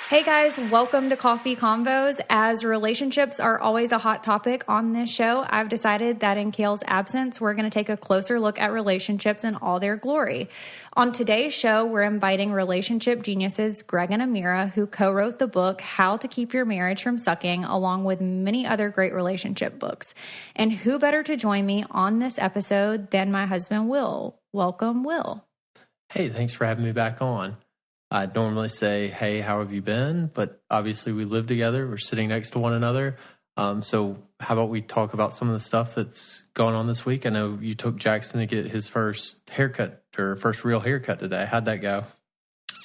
Hey guys, welcome to Coffee Convos. As relationships are always a hot topic on this show, I've decided that in Kale's absence, we're going to take a closer look at relationships in all their glory. On today's show, we're inviting relationship geniuses Greg and Amira, who co-wrote the book How to Keep Your Marriage from Sucking, along with many other great relationship books. And who better to join me on this episode than my husband, Will. Welcome, Will. Hey, thanks for having me back on. I normally say, hey, how have you been? But obviously we live together. We're sitting next to one another. So how about we talk about some of the stuff that's going on this week? I know you took Jackson to get his first haircut or first real haircut today. How'd that go?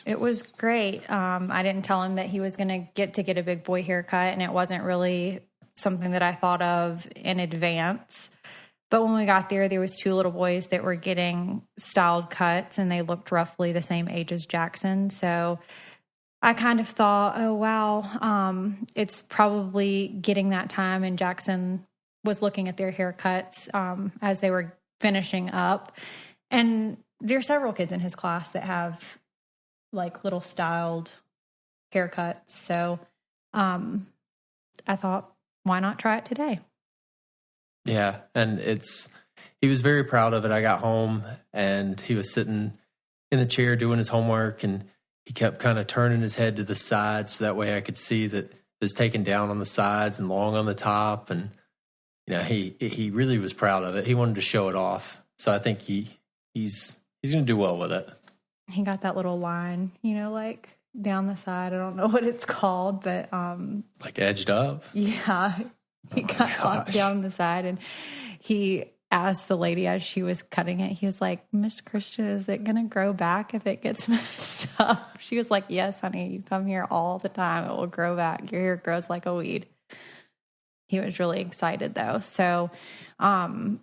It was great. I didn't tell him that he was going to get a big boy haircut, and it wasn't really something that I thought of in advance. But when we got there was two little boys that were getting styled cuts, and they looked roughly the same age as Jackson. So I kind of thought, oh, wow, it's probably getting that time. And Jackson was looking at their haircuts as they were finishing up. And there are several kids in his class that have like little styled haircuts. So I thought, why not try it today? Yeah, and he was very proud of it. I got home and he was sitting in the chair doing his homework, and he kept kind of turning his head to the side so that way I could see that it was taken down on the sides and long on the top. And you know, he really was proud of it. He wanted to show it off. So I think he's going to do well with it. He got that little line, like down the side. I don't know what it's called, but like edged up. Yeah. He got down the side, and he asked the lady as she was cutting it, he was like, Miss Christian, is it going to grow back if it gets messed up? She was like, yes, honey, you come here all the time. It will grow back. Your hair grows like a weed. He was really excited though. So one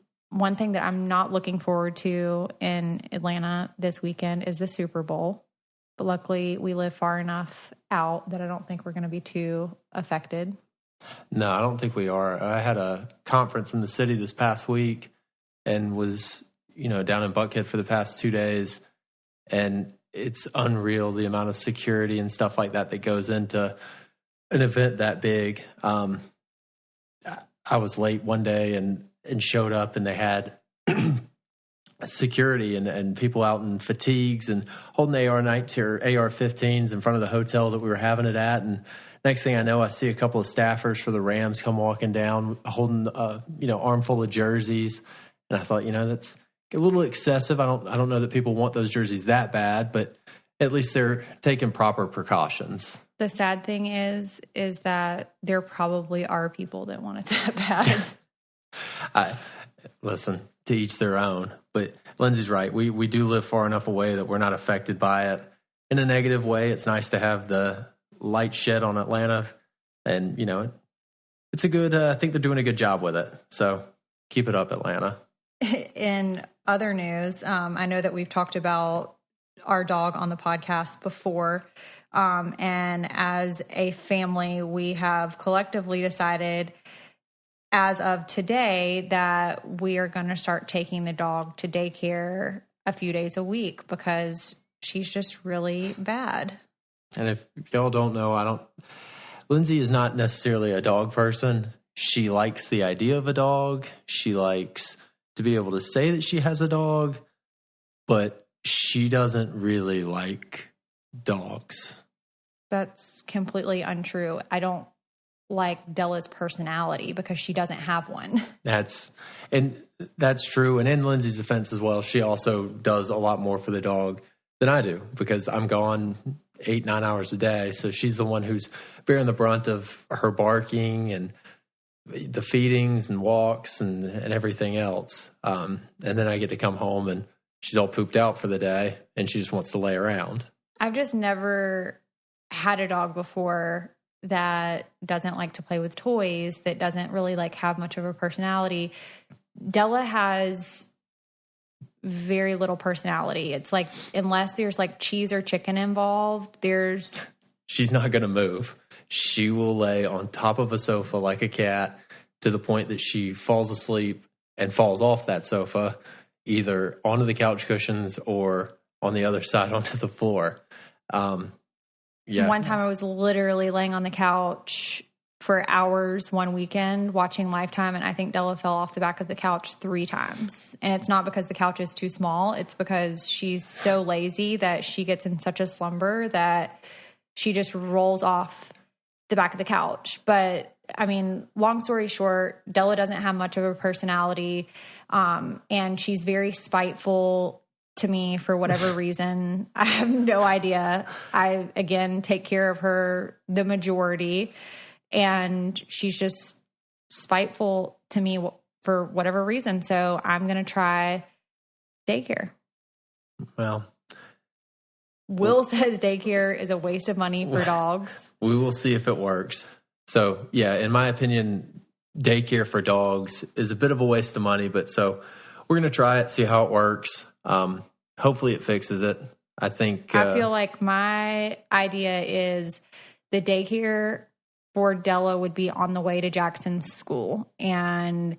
thing that I'm not looking forward to in Atlanta this weekend is the Super Bowl. But luckily we live far enough out that I don't think we're going to be too affected. No, I don't think we are. I had a conference in the city this past week and was, down in Buckhead for the past 2 days. And it's unreal the amount of security and stuff like that goes into an event that big. I was late one day and showed up, and they had security and people out in fatigues and holding AR-15s in front of the hotel that we were having it at. And next thing I know, I see a couple of staffers for the Rams come walking down, holding armful of jerseys, and I thought, that's a little excessive. I don't know that people want those jerseys that bad, but at least they're taking proper precautions. The sad thing is that there probably are people that want it that bad. Listen, to each their own. But Lindsay's right. We do live far enough away that we're not affected by it in a negative way. It's nice to have the light shed on Atlanta, and it's a good I think they're doing a good job with it, so keep it up, Atlanta. In other news, I know that we've talked about our dog on the podcast before, and as a family we have collectively decided as of today that we are going to start taking the dog to daycare a few days a week because she's just really bad. And if y'all don't know, Lindsay is not necessarily a dog person. She likes the idea of a dog. She likes to be able to say that she has a dog, but she doesn't really like dogs. That's completely untrue. I don't like Della's personality because she doesn't have one. That's true. And in Lindsay's defense as well, she also does a lot more for the dog than I do because I'm gone 8-9 hours a day. So she's the one who's bearing the brunt of her barking and the feedings and walks and everything else. And then I get to come home and she's all pooped out for the day and she just wants to lay around. I've just never had a dog before that doesn't like to play with toys, that doesn't really have much of a personality. Della has very little personality. It's like, unless there's cheese or chicken involved, she's not going to move. She will lay on top of a sofa like a cat to the point that she falls asleep and falls off that sofa, either onto the couch cushions or on the other side onto the floor. Yeah. One time I was literally laying on the couch for hours one weekend watching Lifetime, and I think Della fell off the back of the couch 3 times. And it's not because the couch is too small. It's because she's so lazy that she gets in such a slumber that she just rolls off the back of the couch. But I mean, long story short, Della doesn't have much of a personality, and she's very spiteful to me for whatever reason. I have no idea. I, again, take care of her the majority, and she's just spiteful to me for whatever reason. So I'm going to try daycare. Well, Will says daycare is a waste of money for dogs. We will see if it works. So, yeah, in my opinion, daycare for dogs is a bit of a waste of money, but so we're going to try it, see how it works. Hopefully it fixes it. I feel like my idea is the daycare for Della would be on the way to Jackson's school, and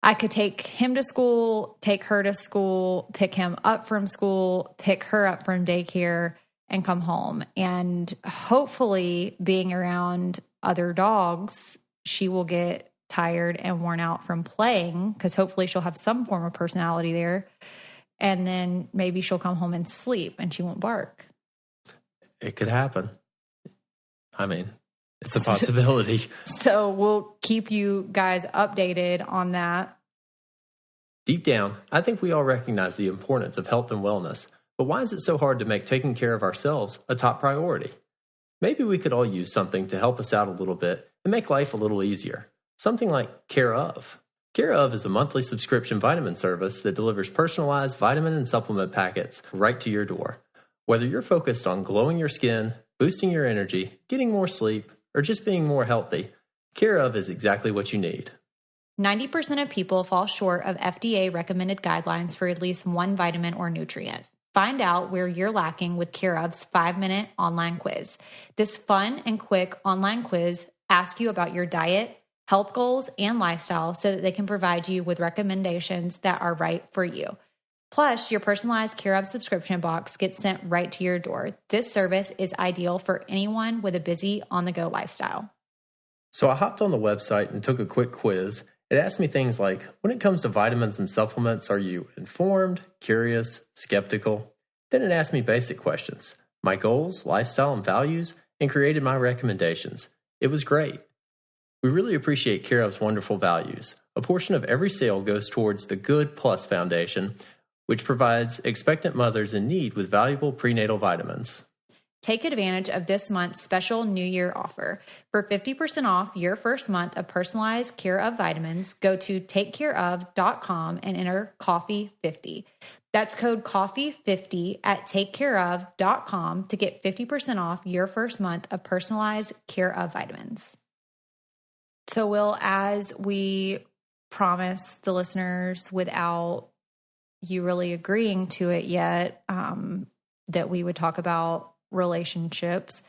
I could take him to school, take her to school, pick him up from school, pick her up from daycare, and come home. And hopefully being around other dogs, she will get tired and worn out from playing, because hopefully she'll have some form of personality there. And then maybe she'll come home and sleep and she won't bark. It could happen. I mean, it's a possibility. So we'll keep you guys updated on that. Deep down, I think we all recognize the importance of health and wellness, but why is it so hard to make taking care of ourselves a top priority? Maybe we could all use something to help us out a little bit and make life a little easier. Something like Care Of. Care Of is a monthly subscription vitamin service that delivers personalized vitamin and supplement packets right to your door. Whether you're focused on glowing your skin, boosting your energy, getting more sleep, or just being more healthy, Care Of is exactly what you need. 90% of people fall short of FDA-recommended guidelines for at least one vitamin or nutrient. Find out where you're lacking with Care Of's 5-minute online quiz. This fun and quick online quiz asks you about your diet, health goals, and lifestyle so that they can provide you with recommendations that are right for you. Plus, your personalized Care Of subscription box gets sent right to your door. This service is ideal for anyone with a busy, on-the-go lifestyle. So I hopped on the website and took a quick quiz. It asked me things like, when it comes to vitamins and supplements, are you informed, curious, skeptical? Then it asked me basic questions, my goals, lifestyle, and values, and created my recommendations. It was great. We really appreciate Care Of's wonderful values. A portion of every sale goes towards the Good Plus Foundation, which provides expectant mothers in need with valuable prenatal vitamins. Take advantage of this month's special New Year offer. For 50% off your first month of personalized Care Of vitamins, go to takecareof.com and enter coffee50. That's code coffee50 at takecareof.com to get 50% off your first month of personalized Care Of vitamins. So, Will, as we promised the listeners without you really agreeing to it yet, that we would talk about relationships.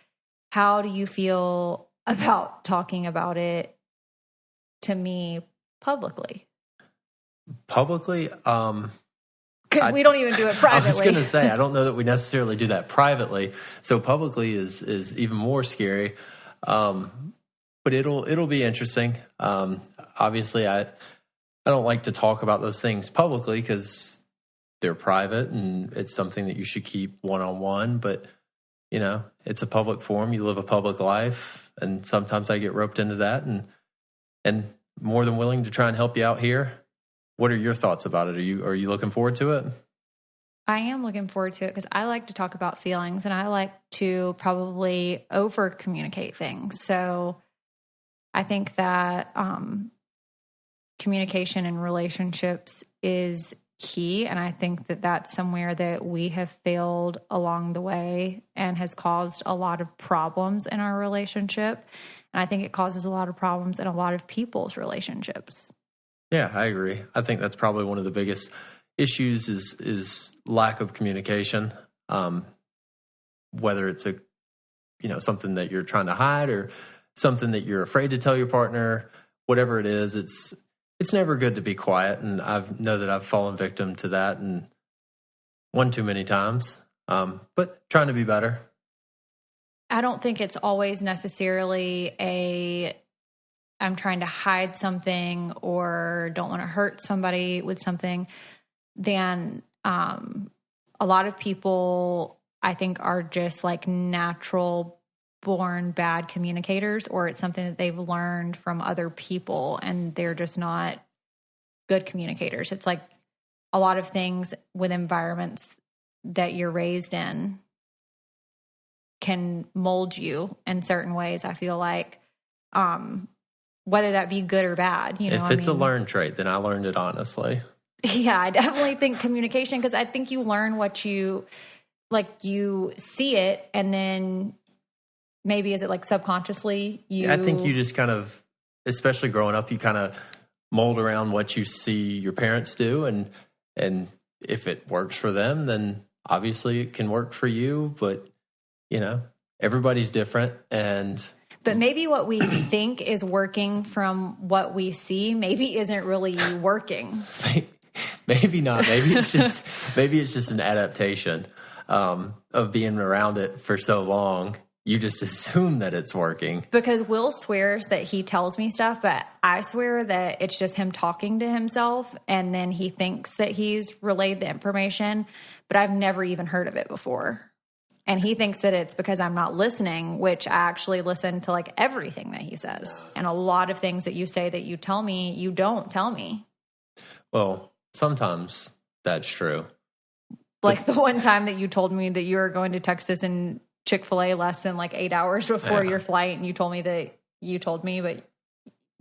How do you feel about talking about it to me publicly? Publicly? Because we don't even do it privately. I was going to say, I don't know that we necessarily do that privately. So publicly is even more scary. But it'll be interesting. Obviously, I don't like to talk about those things publicly because they're private and it's something that you should keep one-on-one. But you know, it's a public forum. You live a public life, and sometimes I get roped into that, and more than willing to try and help you out here. What are your thoughts about it? Are you looking forward to it? I am looking forward to it because I like to talk about feelings, and I like to probably over communicate things. So I think that communication in relationships is key, and I think that that's somewhere that we have failed along the way and has caused a lot of problems in our relationship, and I think it causes a lot of problems in a lot of people's relationships. Yeah, I agree. I think that's probably one of the biggest issues is lack of communication, whether it's something that you're trying to hide or something that you're afraid to tell your partner. Whatever it is, it's never good to be quiet, and I know that I've fallen victim to that and one too many times, but trying to be better. I don't think it's always necessarily I'm trying to hide something or don't want to hurt somebody with something. Then a lot of people, I think, are just like natural born bad communicators, or it's something that they've learned from other people and they're just not good communicators. It's like a lot of things with environments that you're raised in can mold you in certain ways. I feel like, whether that be good or bad, you know, if it's a learned trait, then I learned it honestly. Yeah, I definitely think communication, because I think you learn what you see it, and then maybe is it like subconsciously I think you just kind of, especially growing up, you kind of mold around what you see your parents do, and if it works for them, then obviously it can work for you. But you know, everybody's different, but maybe what we think is working from what we see maybe isn't really working. Maybe not. Maybe it's just an adaptation of being around it for so long. You just assume that it's working. Because Will swears that he tells me stuff, but I swear that it's just him talking to himself, and then he thinks that he's relayed the information, but I've never even heard of it before. And he thinks that it's because I'm not listening, which I actually listen to like everything that he says. And a lot of things that you say that you tell me, you don't tell me. Well, sometimes that's true. Like the one time that you told me that you were going to Texas and Chick-fil-A less than like 8 hours before your flight, and you told me that you told me, but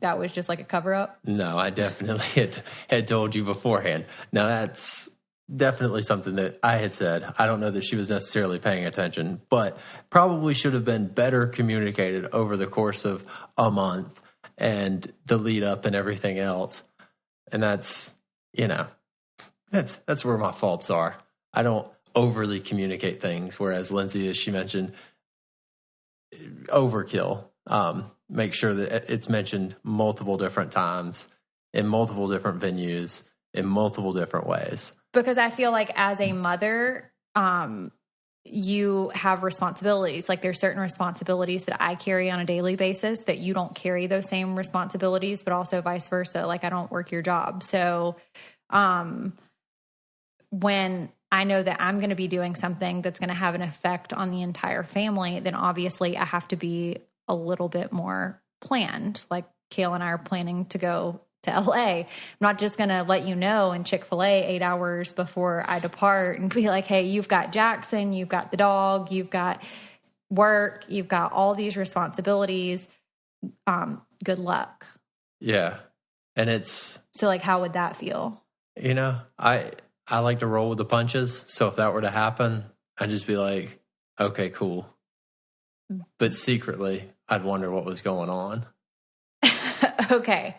that was just like a cover-up? No, I definitely had told you beforehand. Now that's definitely something that I had said. I don't know that she was necessarily paying attention, but probably should have been better communicated over the course of a month and the lead up and everything else. And that's, you know, that's where my faults are. I don't overly communicate things, whereas Lindsay, as she mentioned, overkill. Make sure that it's mentioned multiple different times in multiple different venues in multiple different ways. Because I feel like as a mother, you have responsibilities. Like there's certain responsibilities that I carry on a daily basis that you don't carry those same responsibilities, but also vice versa. Like I don't work your job. So when I know that I'm going to be doing something that's going to have an effect on the entire family, then obviously I have to be a little bit more planned. Like Kale and I are planning to go to LA. I'm not just going to let you know in Chick-fil-A 8 hours before I depart and be like, hey, you've got Jackson, you've got the dog, you've got work, you've got all these responsibilities. Good luck. Yeah. And it's... So like, how would that feel? You know, I like to roll with the punches. So if that were to happen, I'd just be like, okay, cool. But secretly, I'd wonder what was going on. Okay.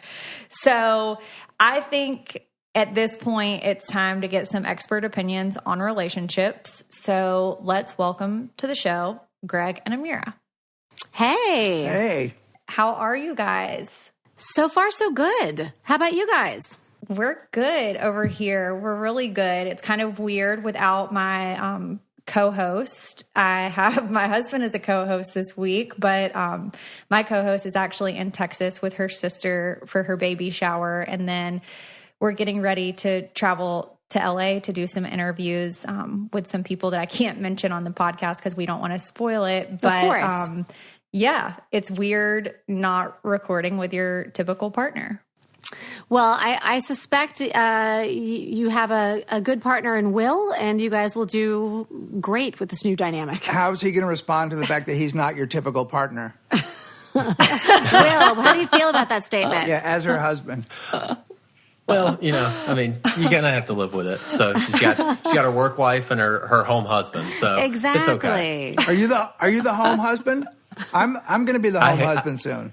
So I think at this point, it's time to get some expert opinions on relationships. So let's welcome to the show, Greg and Amira. Hey. Hey. How are you guys? So far, so good. How about you guys? We're good over here. We're really good. It's kind of weird without my co-host. I have my husband as a co-host this week, but my co-host is actually in Texas with her sister for her baby shower. And then we're getting ready to travel to LA to do some interviews with some people that I can't mention on the podcast because we don't want to spoil it. But of course. Yeah, it's weird not recording with your typical partner. Well, I suspect you have a good partner in Will, and you guys will do great with this new dynamic. How is he going to respond to the fact that he's not your typical partner? Will, how do you feel about that statement? Yeah, as her husband. Well, you know, I mean, you're gonna have to live with it. So she's got her work wife and her home husband. So exactly. It's okay. Are you the home husband? I'm going to be the home husband soon.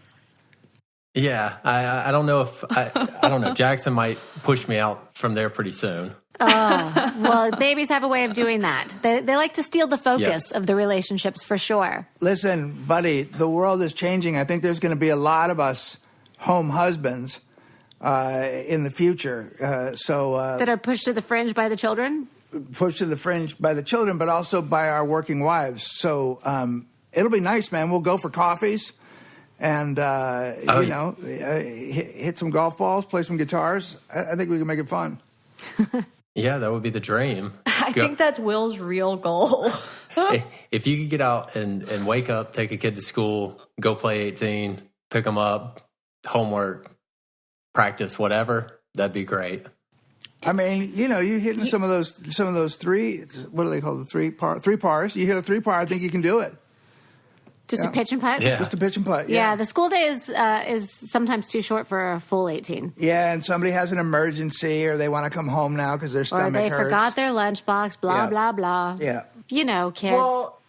Yeah, I don't know if I don't know. Jackson might push me out from there pretty soon. Oh, well, babies have a way of doing that. They like to steal the focus of the relationships for sure. Listen, buddy, the world is changing. I think there's going to be a lot of us home husbands in the future. That are pushed to the fringe by the children? Pushed to the fringe by the children, but also by our working wives. So it'll be nice, man. We'll go for coffees and, hit some golf balls, play some guitars. I think we can make it fun. Yeah, that would be the dream. I think that's Will's real goal. If you could get out and wake up, take a kid to school, go play 18, pick them up, homework, practice, whatever, that'd be great. I mean, you hitting some of those three. What do they call the three pars? You hit a 3-par. I think you can do it. Just a pitch and putt? Yeah. Just a pitch and putt. Yeah, the school day is sometimes too short for a full 18. Yeah, and somebody has an emergency or they want to come home now because their stomach hurts. Or they forgot their lunchbox, blah, blah, blah. Yeah. Kids. Well,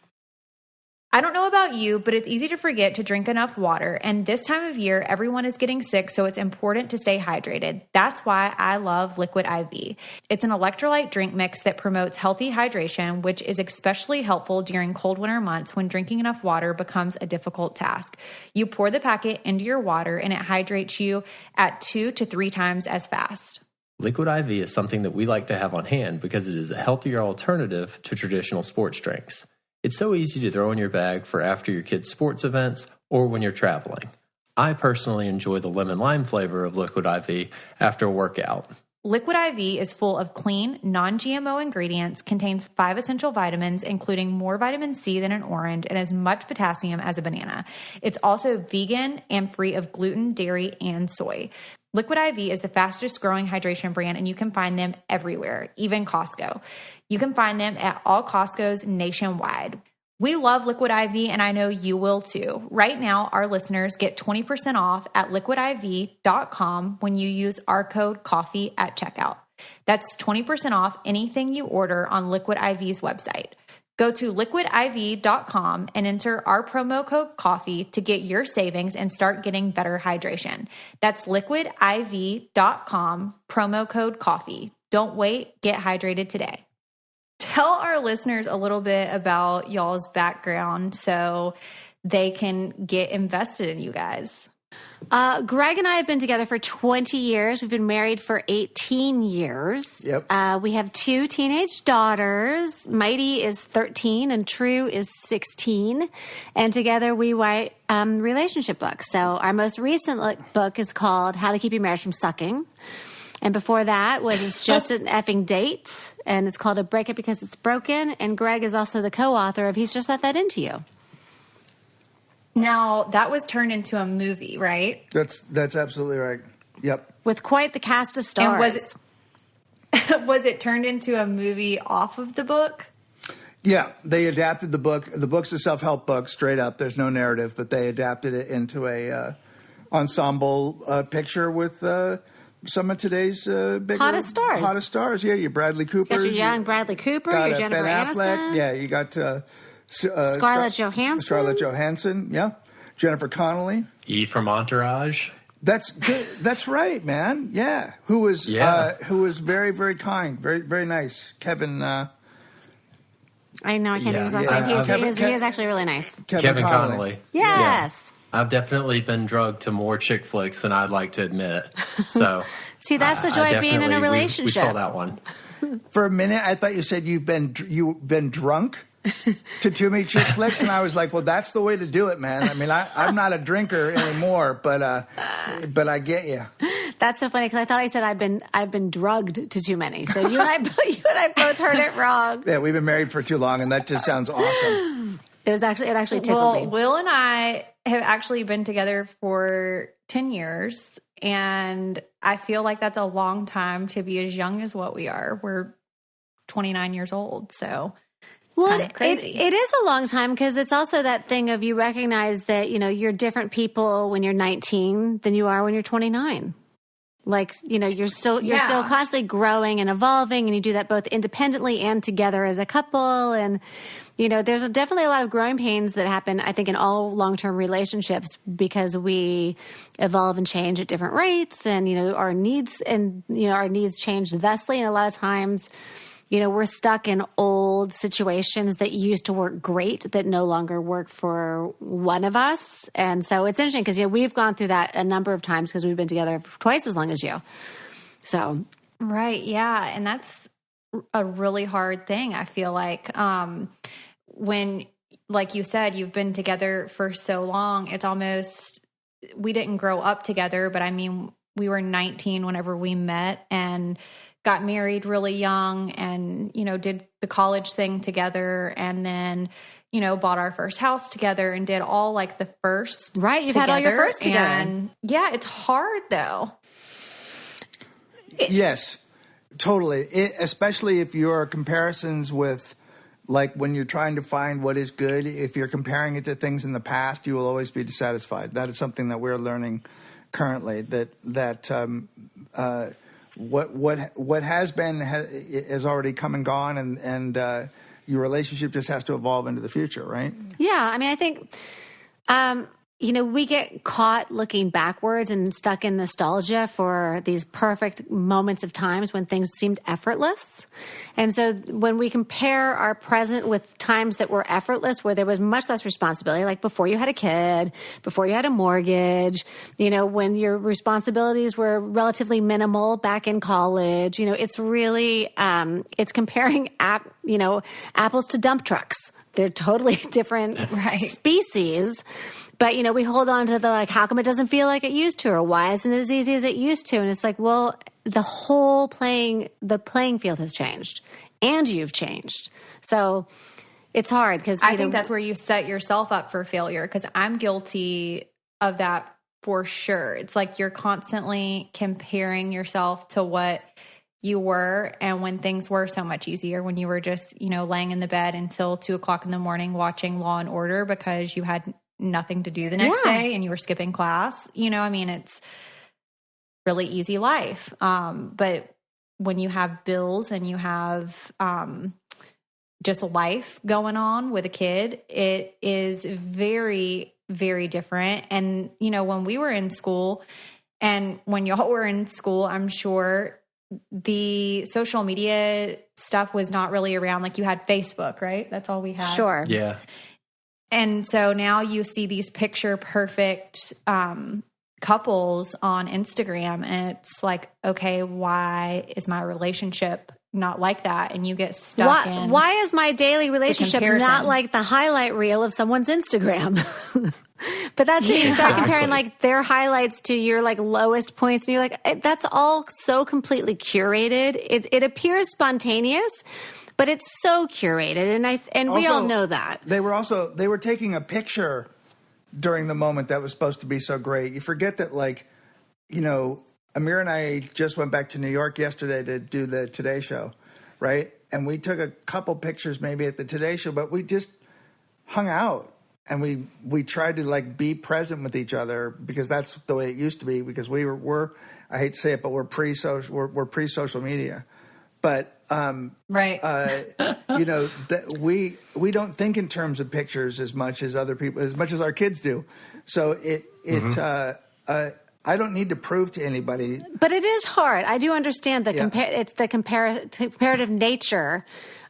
I don't know about you, but it's easy to forget to drink enough water. And this time of year, everyone is getting sick, so it's important to stay hydrated. That's why I love Liquid IV. It's an electrolyte drink mix that promotes healthy hydration, which is especially helpful during cold winter months when drinking enough water becomes a difficult task. You pour the packet into your water, and it hydrates you at 2 to 3 times as fast. Liquid IV is something that we like to have on hand because it is a healthier alternative to traditional sports drinks. It's so easy to throw in your bag for after your kids' sports events or when you're traveling. I personally enjoy the lemon lime flavor of Liquid IV after a workout. Liquid IV is full of clean, non-GMO ingredients, contains 5 essential vitamins, including more vitamin C than an orange, and as much potassium as a banana. It's also vegan and free of gluten, dairy, and soy. Liquid IV is the fastest growing hydration brand, and you can find them everywhere, even Costco. You can find them at all Costco's nationwide. We love Liquid IV, and I know you will too. Right now, our listeners get 20% off at liquidiv.com when you use our code COFFEE at checkout. That's 20% off anything you order on Liquid IV's website. Go to liquidiv.com and enter our promo code COFFEE to get your savings and start getting better hydration. That's liquidiv.com, promo code COFFEE. Don't wait, get hydrated today. Tell our listeners a little bit about y'all's background so they can get invested in you guys. Greg and I have been together for 20 years. We've been married for 18 years. Yep. We have 2 teenage daughters. Mighty is 13 and True is 16. And together we write relationship books. So our most recent book is called How to Keep Your Marriage from Sucking. And before that was It's Just an Effing Date. And it's called A Breakup Because It's Broken. And Greg is also the co-author of He's Just Let That Into You. Now, that was turned into a movie, right? That's absolutely right. Yep. With quite the cast of stars. And was it turned into a movie off of the book? Yeah, they adapted the book. The book's a self-help book, straight up. There's no narrative, but they adapted it into a ensemble picture with some of today's bigger... Hottest stars. Hottest stars, yeah. Your Bradley Cooper. You got your young Bradley Cooper, your Jennifer Ben Affleck. Aniston. Yeah, you got... Scarlett Johansson. Scarlett Johansson, yeah. Jennifer Connelly. E from Entourage. That's good. That's right, man. Yeah. Who was very, very kind. Very, very nice. Kevin. I know, I can't even say he is actually really nice. Kevin Connelly. Yes. Yeah. I've definitely been drugged to more chick flicks than I'd like to admit. So see, that's the joy of being in a relationship. We saw that one. For a minute, I thought you said you've been drunk to too many chick flicks, and I was like, well, that's the way to do it, man. I mean, I'm not a drinker anymore, but I get you. That's so funny because I thought I said I've been drugged to too many. So you and I both heard it wrong. Yeah, we've been married for too long, and that just sounds awesome. It actually tickled me. Will and I have actually been together for 10 years, and I feel like that's a long time to be as young as what we are. We're 29 years old, so it's kind of crazy. It is a long time because it's also that thing of you recognize that, you're different people when you're 19 than you are when you're 29. Like, you're still constantly growing and evolving, and you do that both independently and together as a couple. And, there's definitely a lot of growing pains that happen, I think, in all long-term relationships because we evolve and change at different rates, and, our needs change thusly. And a lot of times, we're stuck in old situations that used to work great that no longer work for one of us. And so it's interesting because, we've gone through that a number of times because we've been together for twice as long as you. So. Right. Yeah. And that's a really hard thing. I feel like when like you said, you've been together for so long. It's almost, we didn't grow up together, but I mean, we were 19 whenever we met and got married really young and, you know, did the college thing together and then, you know, bought our first house together and did all like the first. Right. You've had all your first together. And yeah, it's hard though. Yes, totally. Especially if your comparisons with, like when you're trying to find what is good, if you're comparing it to things in the past, you will always be dissatisfied. That is something that we're learning currently, what has been has already come and gone, and your relationship just has to evolve into the future, right? Yeah, I mean, I think, you know, we get caught looking backwards and stuck in nostalgia for these perfect moments of times when things seemed effortless. And so when we compare our present with times that were effortless, where there was much less responsibility, like before you had a kid, before you had a mortgage, you know, when your responsibilities were relatively minimal back in college, you know, it's really, it's comparing apples to dump trucks. They're totally different species. But, you know, we hold on to the, like, how come it doesn't feel like it used to? Or why isn't it as easy as it used to? And it's like, well, the playing field has changed. And you've changed. So it's hard because I think that's where you set yourself up for failure, because I'm guilty of that for sure. It's like you're constantly comparing yourself to what you were, and when things were so much easier, when you were just, you know, laying in the bed until 2:00 in the morning watching Law and Order because you had nothing to do the next day and you were skipping class. You know, I mean, it's really easy life. But when you have bills and you have just life going on with a kid, it is very, very different. And, you know, when we were in school and when y'all were in school, I'm sure the social media stuff was not really around. Like you had Facebook, right? That's all we had. Sure. Yeah. And so now you see these picture perfect couples on Instagram, and it's like, okay, why is my relationship not like that? And you get stuck in. Why is my daily relationship not like the highlight reel of someone's Instagram? But that's when you start comparing like their highlights to your like lowest points, and you're like, that's all so completely curated. It appears spontaneous, but it's so curated, and we all know that. They were taking a picture during the moment that was supposed to be so great. You forget that, like, you know, Amir and I just went back to New York yesterday to do the Today Show, right? And we took a couple pictures maybe at the Today Show, but we just hung out and we tried to like be present with each other, because that's the way it used to be, because we're I hate to say it, but we're pre-social media. But right. You know, we don't think in terms of pictures as much as other people, as much as our kids do. So I don't need to prove to anybody. But it is hard. I do understand it's the comparative nature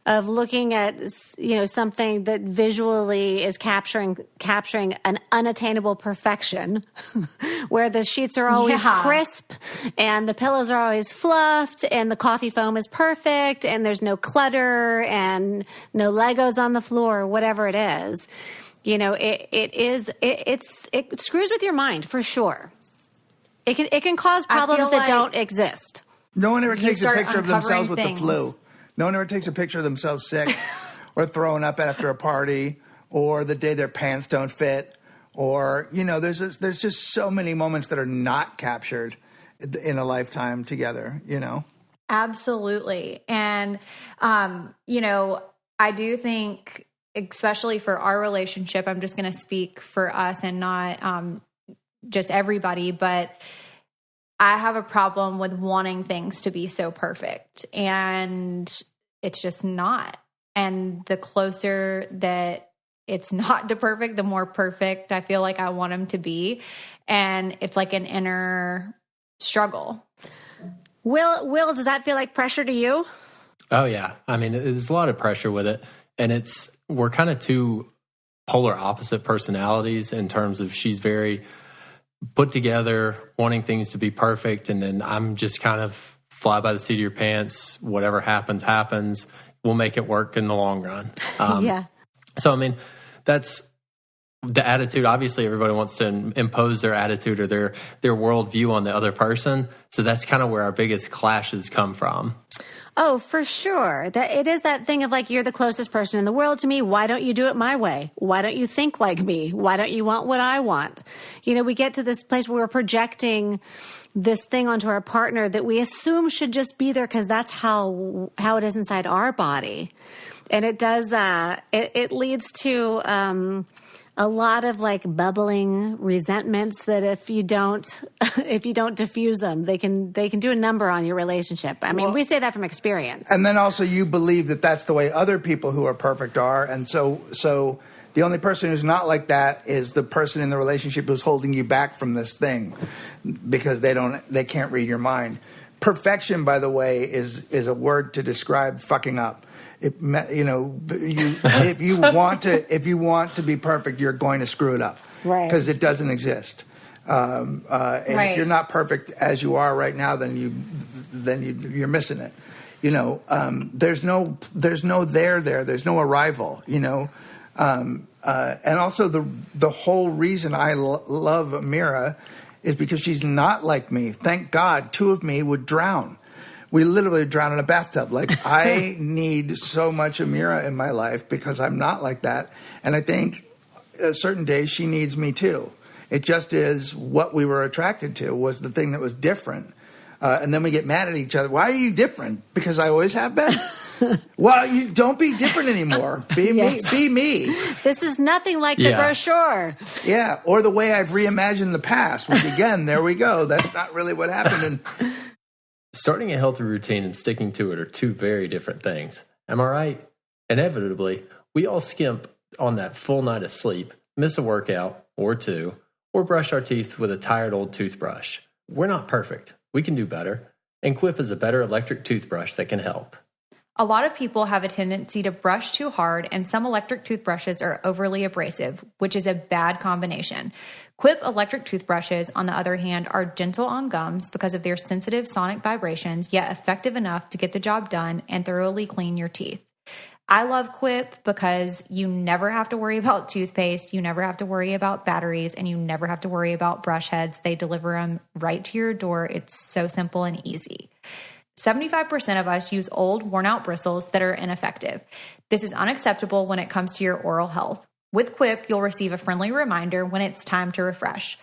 of looking at, you know, something that visually is capturing an unattainable perfection, where the sheets are always crisp and the pillows are always fluffed and the coffee foam is perfect and there's no clutter and no Legos on the floor, whatever it is. You know, it screws with your mind for sure. It can cause problems that don't exist. No one ever takes a picture of themselves with the flu. No one ever takes a picture of themselves sick or throwing up after a party or the day their pants don't fit, or, you know, there's just so many moments that are not captured in a lifetime together, you know? Absolutely. And, you know, I do think, especially for our relationship, I'm just going to speak for us and not just everybody, but I have a problem with wanting things to be so perfect, and it's just not. And the closer that it's not to perfect, the more perfect I feel like I want them to be. And it's like an inner struggle. Will, does that feel like pressure to you? Oh yeah. I mean, there's a lot of pressure with it, and we're kind of two polar opposite personalities in terms of she's very put together, wanting things to be perfect, and then I'm just kind of fly by the seat of your pants. Whatever happens, happens. We'll make it work in the long run. Yeah. So, I mean, that's the attitude. Obviously, everybody wants to impose their attitude or their worldview on the other person. So that's kind of where our biggest clashes come from. Oh, for sure. That it is that thing of like, you're the closest person in the world to me. Why don't you do it my way? Why don't you think like me? Why don't you want what I want? You know, we get to this place where we're projecting this thing onto our partner that we assume should just be there because that's how it is inside our body. And it does, it leads to, a lot of like bubbling resentments that if you don't diffuse them, they can do a number on your relationship. I mean, we say that from experience. And then also you believe that that's the way other people who are perfect are. And so the only person who's not like that is the person in the relationship who's holding you back from this thing because they can't read your mind. Perfection, by the way, is a word to describe fucking up. If you want to be perfect, you're going to screw it up, right? Because it doesn't exist. And if you're not perfect as you are right now, then you're missing it. You know, there's no there's no arrival. You know, and also the whole reason I love Amira is because she's not like me. Thank God, two of me would drown. We literally drown in a bathtub. Like, I need so much Amira in my life because I'm not like that. And I think certain days she needs me too. It just is what we were attracted to was the thing that was different. And then we get mad at each other. Why are you different? Because I always have been? Well, you don't be different anymore. Be me. Be me. This is nothing like the brochure. Yeah. Or the way I've reimagined the past, which again, there we go. That's not really what happened. And starting a healthy routine and sticking to it are two very different things. Am I right? Inevitably, we all skimp on that full night of sleep, miss a workout or two, or brush our teeth with a tired old toothbrush. We're not perfect. We can do better. And Quip is a better electric toothbrush that can help. A lot of people have a tendency to brush too hard, and some electric toothbrushes are overly abrasive, which is a bad combination. Quip electric toothbrushes, on the other hand, are gentle on gums because of their sensitive sonic vibrations, yet effective enough to get the job done and thoroughly clean your teeth. I love Quip because you never have to worry about toothpaste, you never have to worry about batteries, and you never have to worry about brush heads. They deliver them right to your door. It's so simple and easy. 75% of us use old, worn-out bristles that are ineffective. This is unacceptable when it comes to your oral health. With Quip, you'll receive a friendly reminder when it's time to refresh.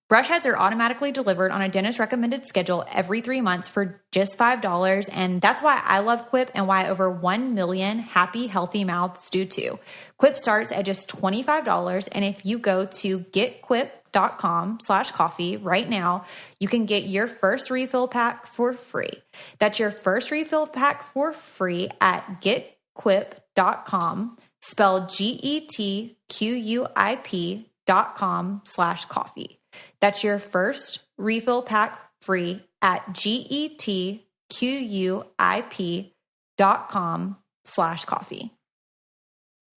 Brush heads are automatically delivered on a dentist-recommended schedule every 3 months for just $5, and that's why I love Quip and why over 1 million happy, healthy mouths do too. Quip starts at just $25, and if you go to getquip.com/coffee right now, you can get your first refill pack for free. That's your first refill pack for free at getquip.com, spelled getquip.com/coffee. That's your first refill pack free at getquip.com/coffee.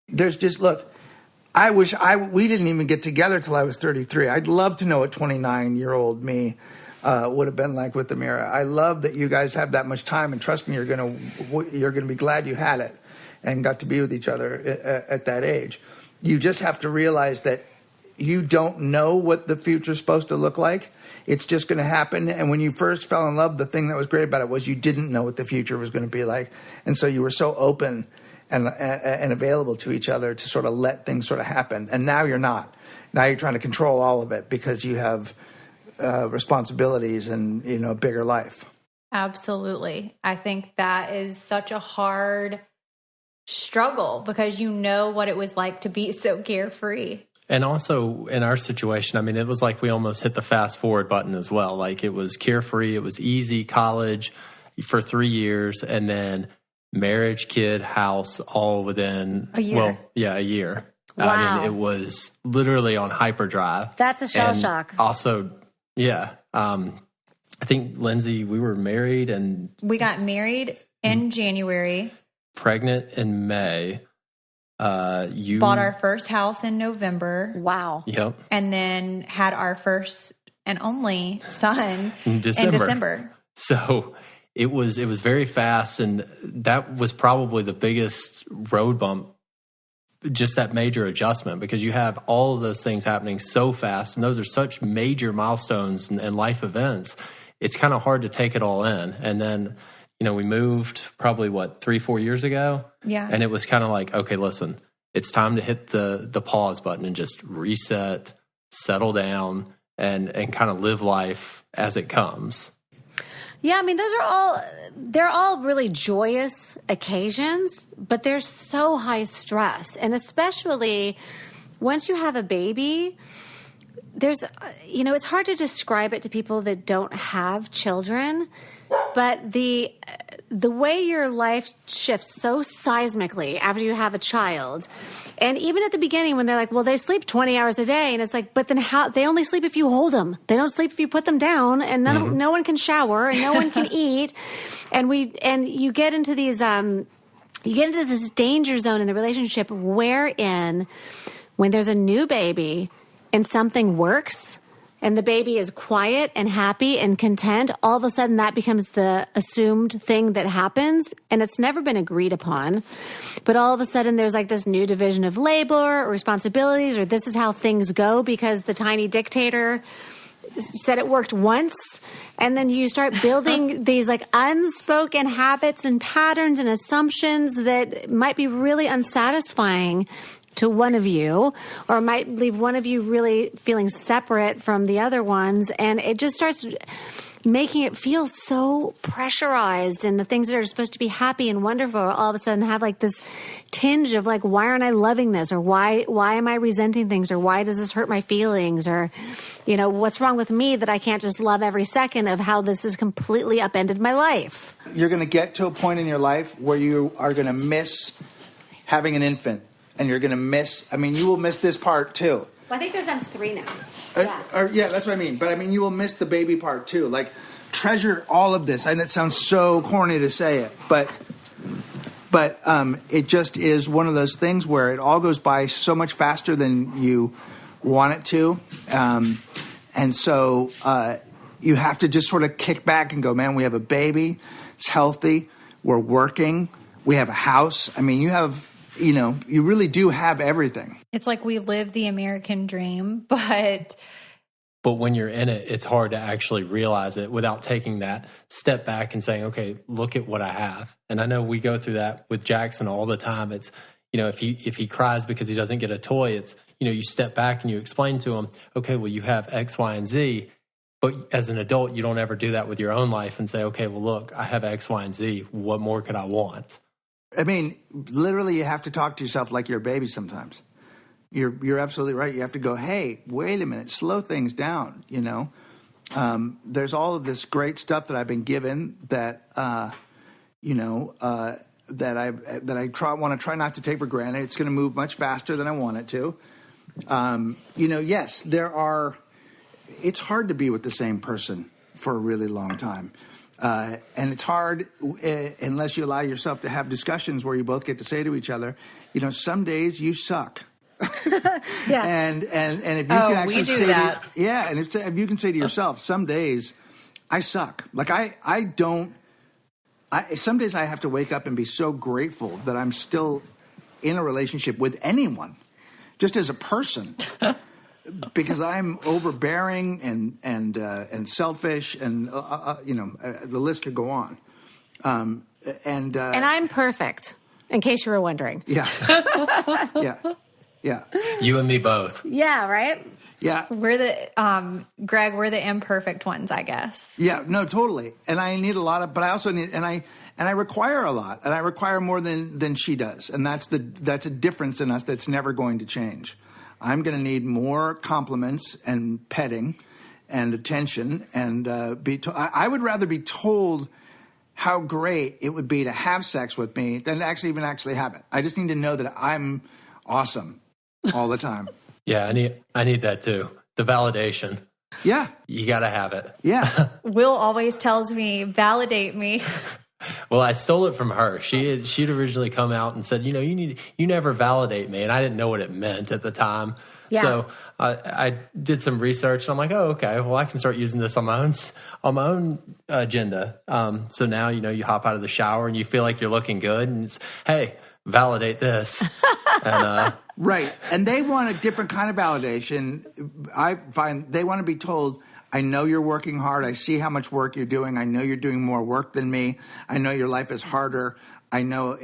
There's just, look, we didn't even get together till I was 33. I'd love to know what 29-year-old me would have been like with Amira. I love that you guys have that much time, and trust me, you're gonna be glad you had it and got to be with each other at that age. You just have to realize that you don't know what the future's supposed to look like. It's just going to happen. And when you first fell in love, the thing that was great about it was you didn't know what the future was going to be like. And so you were so open and available to each other to sort of let things sort of happen. And now you're not. Now you're trying to control all of it because you have responsibilities and, you know, a bigger life. Absolutely. I think that is such a hard struggle because you know what it was like to be so carefree. And also in our situation, I mean, it was like we almost hit the fast forward button as well. Like it was carefree, it was easy, college for 3 years, and then marriage, kid, house, all within a year. Well, yeah, a year. Wow. I mean, it was literally on hyperdrive. That's a shell shock. Also, yeah. I think, Lindsay, we were married and... We got married in January. Pregnant in May. You bought our first house in November. Wow. Yep. And then had our first and only son in December. So it was very fast, and that was probably the biggest road bump just that major adjustment, because you have all of those things happening so fast, and those are such major milestones and life events. It's kind of hard to take it all in. And then, we moved probably 3-4 years ago. Yeah. And it was kind of like, okay, listen, it's time to hit the pause button and just reset, settle down, and kind of live life as it comes. Yeah, I mean, they're all really joyous occasions, but they're so high stress. And especially once you have a baby, there's, it's hard to describe it to people that don't have children, but the way your life shifts so seismically after you have a child. And even at the beginning when they're like, well, they sleep 20 hours a day. And it's like, but then how? They only sleep if you hold them. They don't sleep if you put them down, and no one can shower and no one can eat. And you get into these, this danger zone in the relationship wherein when there's a new baby and something works, and the baby is quiet and happy and content, all of a sudden that becomes the assumed thing that happens, and it's never been agreed upon. But all of a sudden there's like this new division of labor or responsibilities, or this is how things go because the tiny dictator said it worked once. And then you start building these like unspoken habits and patterns and assumptions that might be really unsatisfying to one of you, or might leave one of you really feeling separate from the other ones. And it just starts making it feel so pressurized, and the things that are supposed to be happy and wonderful all of a sudden have like this tinge of like, why aren't I loving this? Or why am I resenting things? Or why does this hurt my feelings? Or, what's wrong with me that I can't just love every second of how this has completely upended my life? You're going to get to a point in your life where you are going to miss having an infant. And you're going to you will miss this part too. Well, I think there's on 3 now. Yeah, that's what I mean. But you will miss the baby part too. Like, treasure all of this. And it sounds so corny to say it, but it just is one of those things where it all goes by so much faster than you want it to. And so you have to just sort of kick back and go, man, we have a baby. It's healthy. We're working. We have a house. You really do have everything. It's like we live the American dream, but when you're in it, it's hard to actually realize it without taking that step back and saying, okay, look at what I have. And I know we go through that with Jackson all the time. It's, if he cries because he doesn't get a toy, it's, you step back and you explain to him, okay, well, you have X, Y, and Z. But as an adult, you don't ever do that with your own life and say, okay, well, look, I have X, Y, and Z. What more could I want? Literally, you have to talk to yourself like you're a baby sometimes. You're absolutely right. You have to go, hey, wait a minute, slow things down. There's all of this great stuff that I've been given that that I want to try not to take for granted. It's going to move much faster than I want it to. Yes, it's hard to be with the same person for a really long time. And it's hard unless you allow yourself to have discussions where you both get to say to each other, some days you suck. Yeah. And if you can actually say that. And if you can say to yourself, some days I suck. Like some days I have to wake up and be so grateful that I'm still in a relationship with anyone, just as a person. Because I'm overbearing and selfish, and the list could go on. And I'm perfect, in case you were wondering. Yeah, yeah. You and me both. Yeah, right. Yeah, we're the Greg. We're the imperfect ones, I guess. Yeah, no, totally. And I need a lot of, but I also need, and I require a lot, and I require more than she does, and that's a difference in us that's never going to change. I'm going to need more compliments and petting and attention, and I would rather be told how great it would be to have sex with me than to actually have it. I just need to know that I'm awesome all the time. Yeah, I need that too. The validation. Yeah. You got to have it. Yeah. Will always tells me, validate me. Well, I stole it from her. She'd originally come out and said, you never validate me. And I didn't know what it meant at the time. Yeah. So I did some research and I'm like, oh, okay, well, I can start using this on my own agenda. So now, you hop out of the shower and you feel like you're looking good and it's, hey, validate this. And, right. And they want a different kind of validation. I find they want to be told, I know you're working hard. I see how much work you're doing. I know you're doing more work than me. I know your life is harder. I know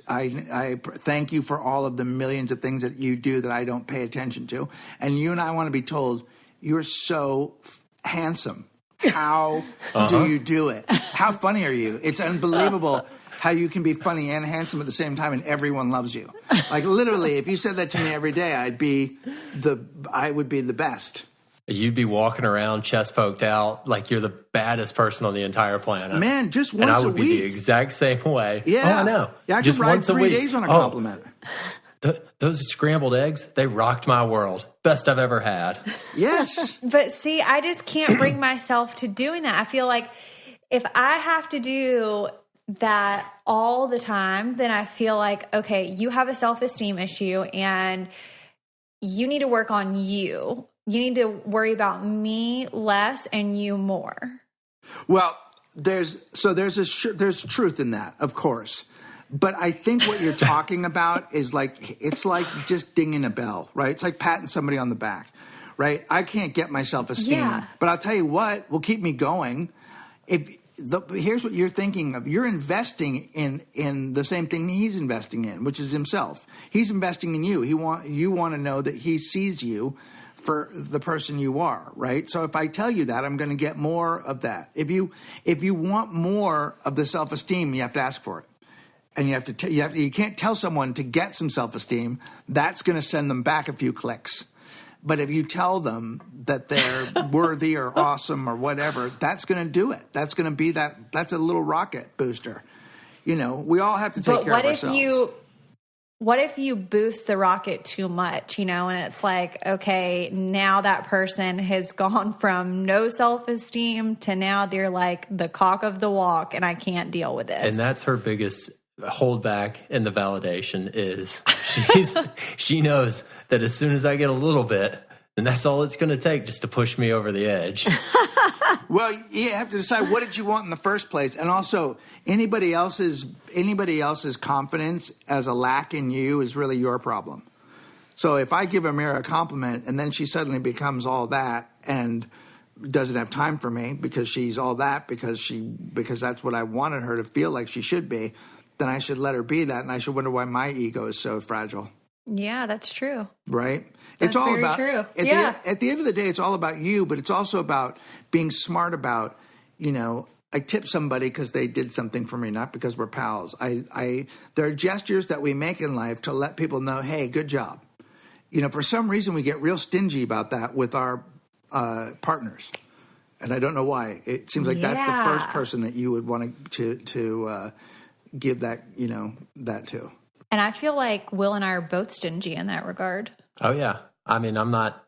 I thank you for all of the millions of things that you do that I don't pay attention to. And you and I want to be told, you're so handsome. How do you do it? How funny are you? It's unbelievable how you can be funny and handsome at the same time and everyone loves you. Like literally, if you said that to me every day, I would be the best. You'd be walking around chest poked out like you're the baddest person on the entire planet. Man, just once a week. And I would be the exact same way. Yeah. Oh, I know. Yeah, I could ride 3 days on a compliment. Those scrambled eggs, they rocked my world. Best I've ever had. Yes. But see, I just can't bring myself to doing that. I feel like if I have to do that all the time, then I feel like, okay, you have a self-esteem issue and you need to work on you. You need to worry about me less and you more. Well, there's truth in that, of course. But I think what you're talking about is it's like just dinging a bell, right? It's like patting somebody on the back, right? I can't get my self-esteem, but I'll tell you what will keep me going. Here's what you're thinking of. You're investing in the same thing he's investing in, which is himself. He's investing in you. You want to know that he sees you for the person you are, right? So if I tell you that, I'm going to get more of that. If you want more of the self-esteem, you have to ask for it. And you can't tell someone to get some self-esteem. That's going to send them back a few clicks. But if you tell them that they're worthy or awesome or whatever, that's going to do it. That's going to be that's a little rocket booster. We all have to take care of ourselves. What if you boost the rocket too much, and it's like, okay, now that person has gone from no self-esteem to now they're like the cock of the walk and I can't deal with this. And that's her biggest holdback in the validation is she knows that as soon as I get a little bit, then that's all it's going to take just to push me over the edge. Well, you have to decide what did you want in the first place, and also anybody else's confidence as a lack in you is really your problem. So if I give Amira a compliment and then she suddenly becomes all that and doesn't have time for me because she's all that because that's what I wanted her to feel like she should be, then I should let her be that, and I should wonder why my ego is so fragile. Yeah, that's true. Right? That's it's all very about true. At the end of the day, it's all about you, but it's also about being smart about, I tip somebody because they did something for me, not because we're pals. There are gestures that we make in life to let people know, hey, good job. For some reason we get real stingy about that with our partners. And I don't know why. It seems like that's the first person that you would want to give that, that to. And I feel like Will and I are both stingy in that regard. Oh, yeah. I mean, I'm not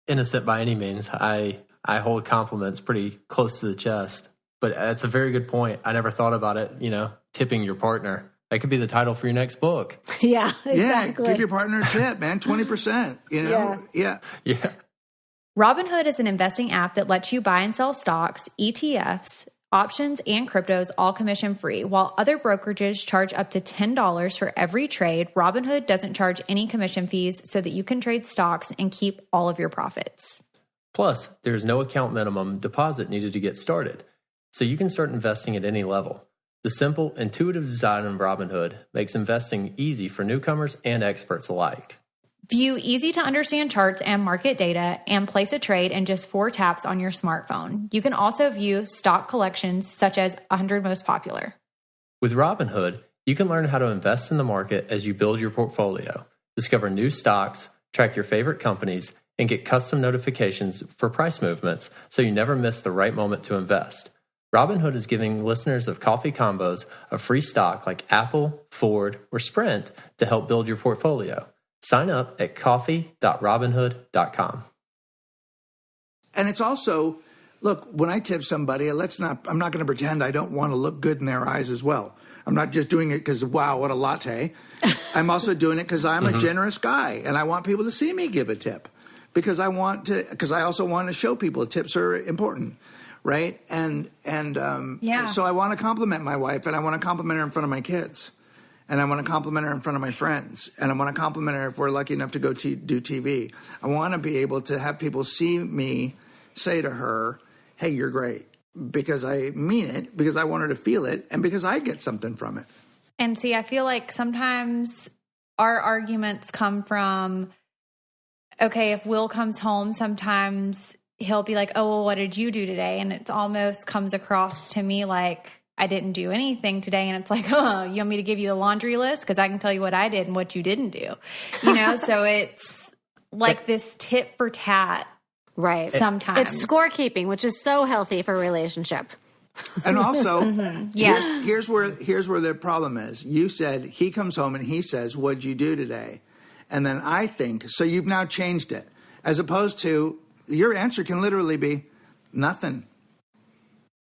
innocent by any means. I hold compliments pretty close to the chest. But that's a very good point. I never thought about it, tipping your partner. That could be the title for your next book. Yeah, exactly. Yeah, give your partner a tip, man, 20%, Yeah. Robinhood is an investing app that lets you buy and sell stocks, ETFs, options, and cryptos all commission free. While other brokerages charge up to $10 for every trade, Robinhood doesn't charge any commission fees so that you can trade stocks and keep all of your profits. Plus, there's no account minimum deposit needed to get started, so you can start investing at any level. The simple, intuitive design of Robinhood makes investing easy for newcomers and experts alike. View easy-to-understand charts and market data and place a trade in just 4 taps on your smartphone. You can also view stock collections such as 100 most popular. With Robinhood, you can learn how to invest in the market as you build your portfolio, discover new stocks, track your favorite companies, and get custom notifications for price movements so you never miss the right moment to invest. Robinhood is giving listeners of Coffee Combos a free stock like Apple, Ford, or Sprint to help build your portfolio. Sign up at coffee.robinhood.com. And it's also, look, when I tip somebody, I'm not going to pretend I don't want to look good in their eyes as well. I'm not just doing it because, wow, what a latte. I'm also doing it because I'm a generous guy and I want people to see me give a tip because I also want to show people tips are important. Right. So I want to compliment my wife and I want to compliment her in front of my kids. And I want to compliment her in front of my friends. And I want to compliment her if we're lucky enough to go do TV. I want to be able to have people see me say to her, hey, you're great. Because I mean it, because I want her to feel it, and because I get something from it. And see, I feel like sometimes our arguments come from, okay, if Will comes home, sometimes he'll be like, oh, well, what did you do today? And it almost comes across to me like, I didn't do anything today. And it's like, oh, you want me to give you the laundry list? Because I can tell you what I did and what you didn't do. You know, so it's like this tit for tat. Right. Sometimes. It's scorekeeping, which is so healthy for a relationship. And also, Yes. here's where the problem is. You said he comes home and he says, what'd you do today? And then I think, so you've now changed it. As opposed to, your answer can literally be, nothing.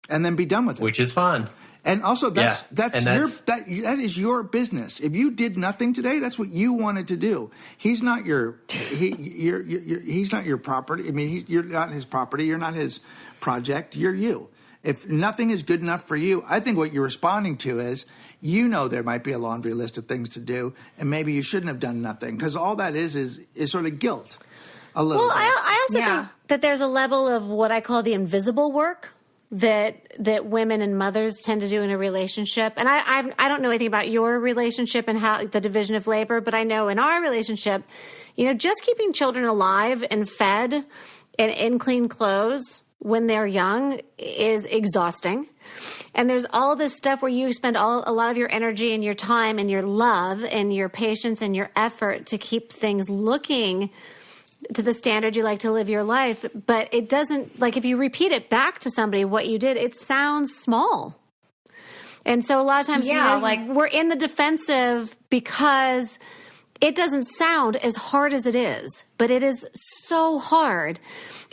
And then be done with it. Which is fine. And also, that is your business. If you did nothing today, that's what you wanted to do. He's not he's not your property. I mean, you're not his property. You're not his project. You're you. If nothing is good enough for you, I think what you're responding to is, you know, there might be a laundry list of things to do, and maybe you shouldn't have done nothing, because all that is sort of guilt. A little. Well, bit. I also think that there's a level of what I call the invisible work that women and mothers tend to do in a relationship. And I don't know anything about your relationship and how the division of labor, but I know in our relationship, you know, just keeping children alive and fed and in clean clothes when they're young is exhausting. And there's all this stuff where you spend a lot of your energy and your time and your love and your patience and your effort to keep things looking to the standard you like to live your life, but it doesn't, like, if you repeat it back to somebody what you did, it sounds small. And so a lot of times, like, we're in the defensive because it doesn't sound as hard as it is, but it is so hard.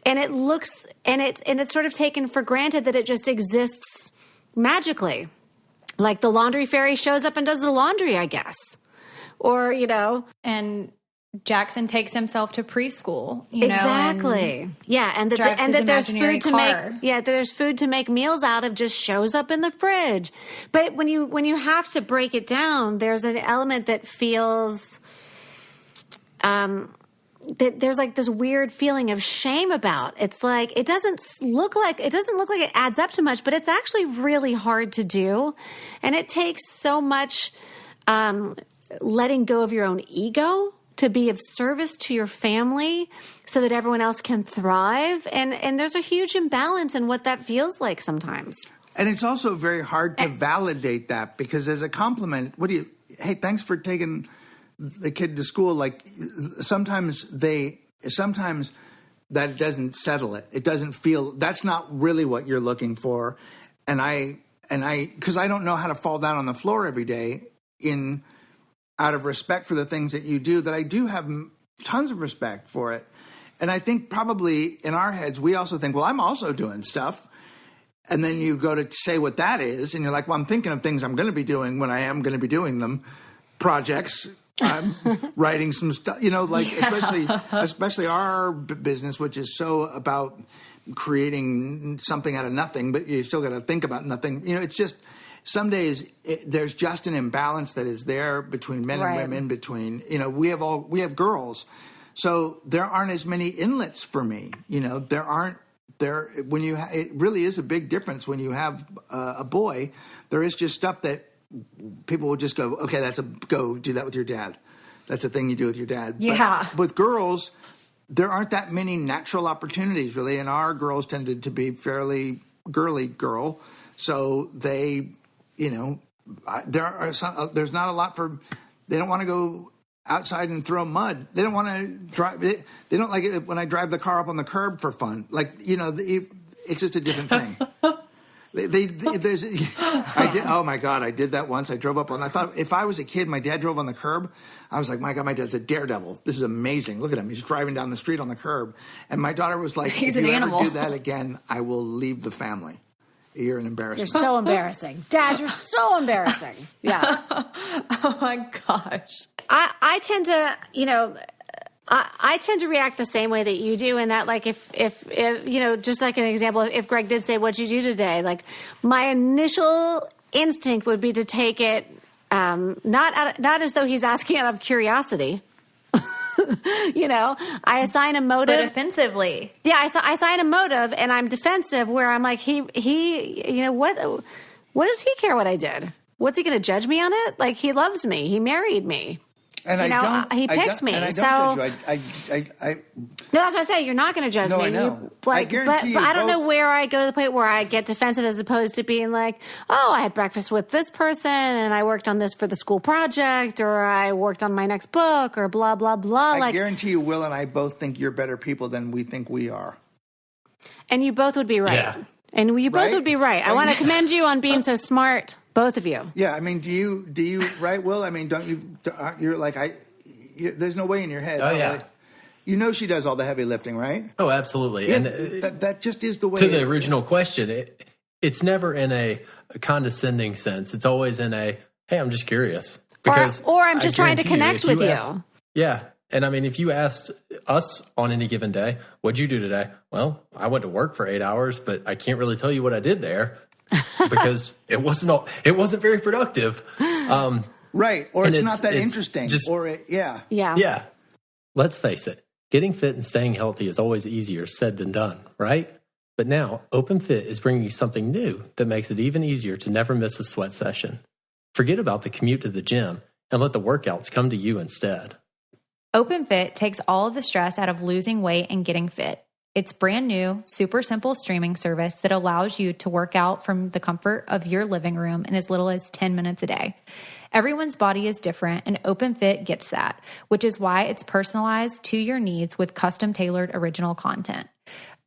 And it looks, and it's sort of taken for granted that it just exists magically. Like the laundry fairy shows up and does the laundry, I guess. Or, you know. And Jackson takes himself to preschool, you know. Exactly. Yeah, and that there's food to make. Yeah, there's food to make meals out of. Just shows up in the fridge. But when you have to break it down, there's an element that feels that there's like this weird feeling of shame about. It's like it doesn't look like it adds up to much, but it's actually really hard to do, and it takes so much letting go of your own ego to be of service to your family so that everyone else can thrive. And there's a huge imbalance in what that feels like sometimes. And it's also very hard to validate that, because as a compliment, hey, thanks for taking the kid to school. Like sometimes that doesn't settle it. It doesn't feel, that's not really what you're looking for. And because I don't know how to fall down on the floor every day out of respect for the things that you do, that I do have tons of respect for it. And I think probably in our heads, we also think, well, I'm also doing stuff. And then you go to say what that is, and you're like, well, I'm thinking of things I'm going to be doing when I am going to be doing them. Projects, I'm writing some stuff, you know, like especially our business, which is so about creating something out of nothing, but you still got to think about nothing. You know, it's just, some days there's just an imbalance that is there between men and women, between, you know, we have girls. So there aren't as many inlets for me, you know, it really is a big difference when you have a boy. There is just stuff that people will just go, okay, go do that with your dad. That's a thing you do with your dad. Yeah. But with girls, there aren't that many natural opportunities really. And our girls tended to be fairly girly girl. So they, you know, there's not a lot they don't want to go outside and throw mud. They don't want to drive. They don't like it when I drive the car up on the curb for fun. Like, you know, it's just a different thing. Oh my God, I did that once. I drove up I thought if I was a kid, my dad drove on the curb. I was like, my God, my dad's a daredevil. This is amazing. Look at him. He's driving down the street on the curb. And my daughter was like, He's if you an animal. ever do that again, I will leave the family. You're an embarrassment. You're so embarrassing. Dad, you're so embarrassing. Yeah. Oh my gosh. I tend to, you know, I tend to react the same way that you do, in that, like, if you know, just like an example, if Greg did say, what'd you do today? Like, my initial instinct would be to take it Not as though he's asking out of curiosity. I assign a motive. But offensively. Yeah, I assign a motive, and I'm defensive where I'm like, what does he care what I did? What's he going to judge me on it? Like, he loves me. He married me. And he picked me. And I so, don't judge you. no, that's what I say. You're not going to judge me. I know. I guarantee you. But I don't know where I go to the point where I get defensive as opposed to being like, oh, I had breakfast with this person and I worked on this for the school project, or I worked on my next book, or blah, blah, blah. I guarantee you, Will and I both think you're better people than we think we are. And you both would be right. Yeah. And you both would be right. I want to commend you on being so smart, both of you. Yeah, I mean, do you right, Will? I mean, you're like, there's no way in your head. Oh, yeah. She does all the heavy lifting, right? Oh, absolutely. Yeah, and that just is the way. To the original question, it's never in a condescending sense. It's always in a, hey, I'm just curious. Because or I'm just trying to connect with you. Yeah. And I mean, if you asked us on any given day, what'd you do today? Well, I went to work for 8 hours, but I can't really tell you what I did there because it wasn't very productive. Right. Or it's not that interesting. Yeah. Yeah. Let's face it. Getting fit and staying healthy is always easier said than done, right? But now, OpenFit is bringing you something new that makes it even easier to never miss a sweat session. Forget about the commute to the gym and let the workouts come to you instead. OpenFit takes all of the stress out of losing weight and getting fit. It's brand new, super simple streaming service that allows you to work out from the comfort of your living room in as little as 10 minutes a day. Everyone's body is different, and OpenFit gets that, which is why it's personalized to your needs with custom-tailored original content.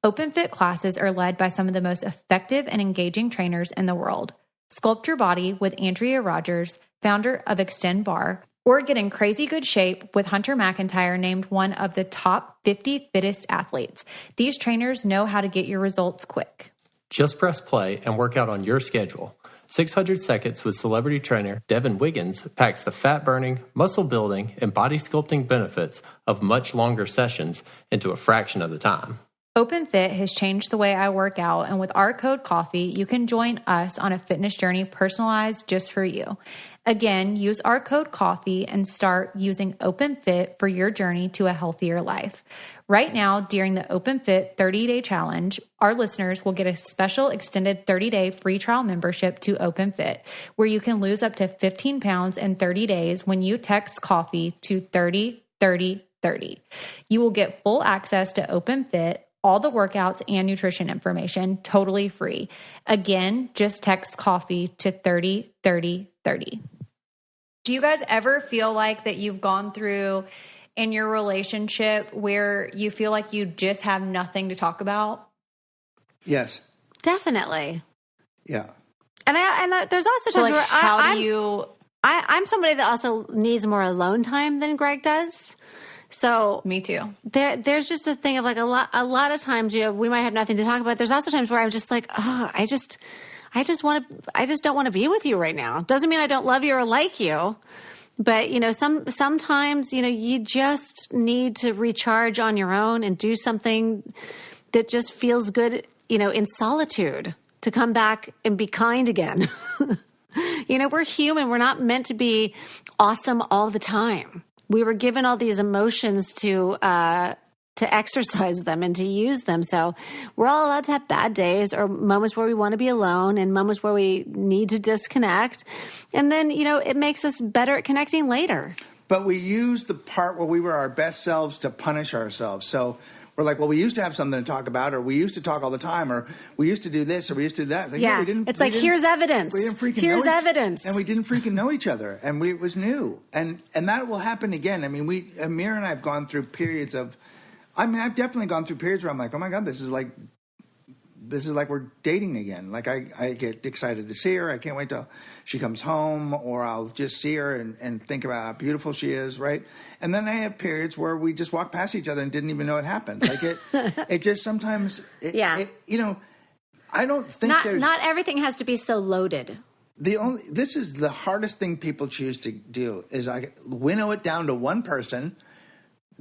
OpenFit classes are led by some of the most effective and engaging trainers in the world. Sculpt your body with Andrea Rogers, founder of Extend Bar, or get in crazy good shape with Hunter McIntyre, named one of the top 50 fittest athletes. These trainers know how to get your results quick. Just press play and work out on your schedule. 600 Seconds with celebrity trainer Devin Wiggins packs the fat-burning, muscle-building, and body sculpting benefits of much longer sessions into a fraction of the time. OpenFit has changed the way I work out, and with our code COFFEE, you can join us on a fitness journey personalized just for you. Again, use our code COFFEE and start using OpenFit for your journey to a healthier life. Right now, during the OpenFit 30-day challenge, our listeners will get a special extended 30-day free trial membership to OpenFit, where you can lose up to 15 pounds in 30 days when you text COFFEE to 303030. You will get full access to OpenFit, all the workouts and nutrition information, totally free. Again, just text COFFEE to 303030. Do you guys ever feel like that you've gone through in your relationship where you feel like you just have nothing to talk about? Yes. Definitely. Yeah. And there's also times where I'm somebody that also needs more alone time than Greg does. So me too. There's just a thing of like a lot of times, we might have nothing to talk about. There's also times where I'm just like, I just don't want to be with you right now. Doesn't mean I don't love you or like you, but sometimes you just need to recharge on your own and do something that just feels good, in solitude, to come back and be kind again. We're human. We're not meant to be awesome all the time. We were given all these emotions to exercise them and to use them. So we're all allowed to have bad days or moments where we want to be alone and moments where we need to disconnect. And then, it makes us better at connecting later. But we use the part where we were our best selves to punish ourselves. So we're like, well, we used to have something to talk about, or we used to talk all the time, or we used to do this, or we used to do that. Like, yeah, here's evidence. We didn't freaking here's evidence. And we didn't freaking know each other. And it was new. And that will happen again. I mean, Amir and I have gone through periods of, I've definitely gone through periods where I'm like, oh my God, this is like we're dating again. Like I get excited to see her. I can't wait till she comes home, or I'll just see her and think about how beautiful she is, right? And then I have periods where we just walk past each other and didn't even know it happened. Like it just sometimes, I don't think not everything has to be so loaded. This is the hardest thing people choose to do is I winnow it down to one person.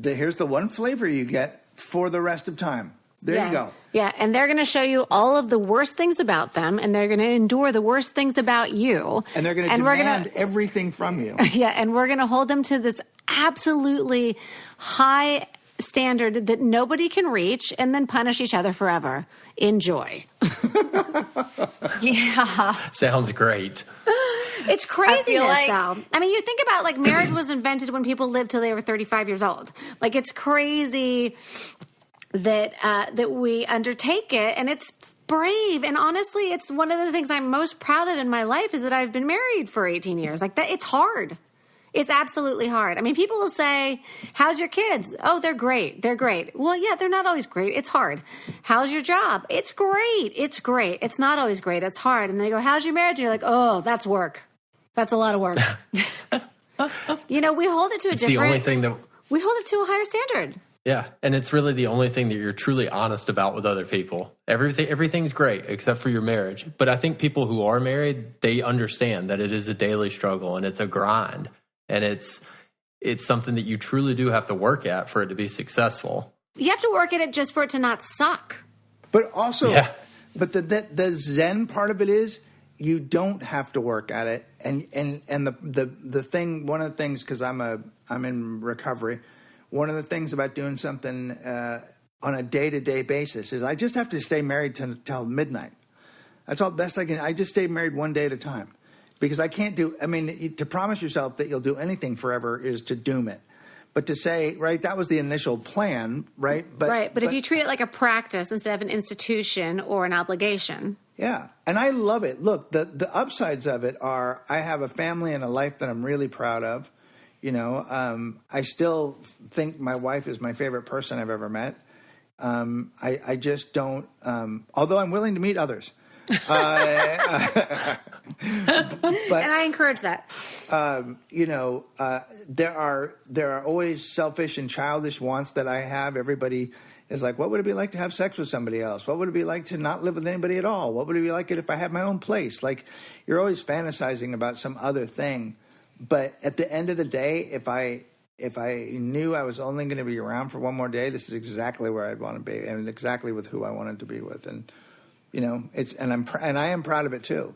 Here's the one flavor you get for the rest of time. There you go. Yeah, and they're going to show you all of the worst things about them, and they're going to endure the worst things about you. And they're going to demand everything from you. Yeah, and we're going to hold them to this absolutely high standard that nobody can reach, and then punish each other forever. Enjoy. Yeah. Sounds great. It's craziness, like, though. I mean, you think about, like, marriage was invented when people lived till they were 35 years old. Like, it's crazy that we undertake it, and it's brave. And honestly, it's one of the things I'm most proud of in my life is that I've been married for 18 years. Like, that, it's hard. It's absolutely hard. I mean, people will say, how's your kids? Oh, they're great. They're great. Well, yeah, they're not always great. It's hard. How's your job? It's great. It's great. It's not always great. It's hard. And they go, how's your marriage? And you're like, oh, that's work. That's a lot of work. You know, we hold it to the only thing that we hold it to a higher standard. Yeah, and it's really the only thing that you're truly honest about with other people. Everything's great except for your marriage. But I think people who are married, they understand that it is a daily struggle and it's a grind, and it's something that you truly do have to work at for it to be successful. You have to work at it just for it to not suck. But also, but the Zen part of it is you don't have to work at it, and the thing, one of the things, because I'm in recovery. One of the things about doing something on a day-to-day basis is I just have to stay married till midnight. That's all best I can. I just stay married one day at a time because I can't do. I mean, to promise yourself that you'll do anything forever is to doom it. But to say, right, that was the initial plan, right? But if you treat it like a practice instead of an institution or an obligation. Yeah, and I love it. Look, the upsides of it are I have a family and a life that I'm really proud of. You know, I still think my wife is my favorite person I've ever met. I just don't, although I'm willing to meet others. But, and I encourage that. You know, there are always selfish and childish wants that I have. Everybody is like, what would it be like to have sex with somebody else? What would it be like to not live with anybody at all? What would it be like if I had my own place? Like, you're always fantasizing about some other thing. But at the end of the day, if I knew I was only going to be around for one more day, this is exactly where I'd want to be, and exactly with who I wanted to be with. And you know, I am proud of it too.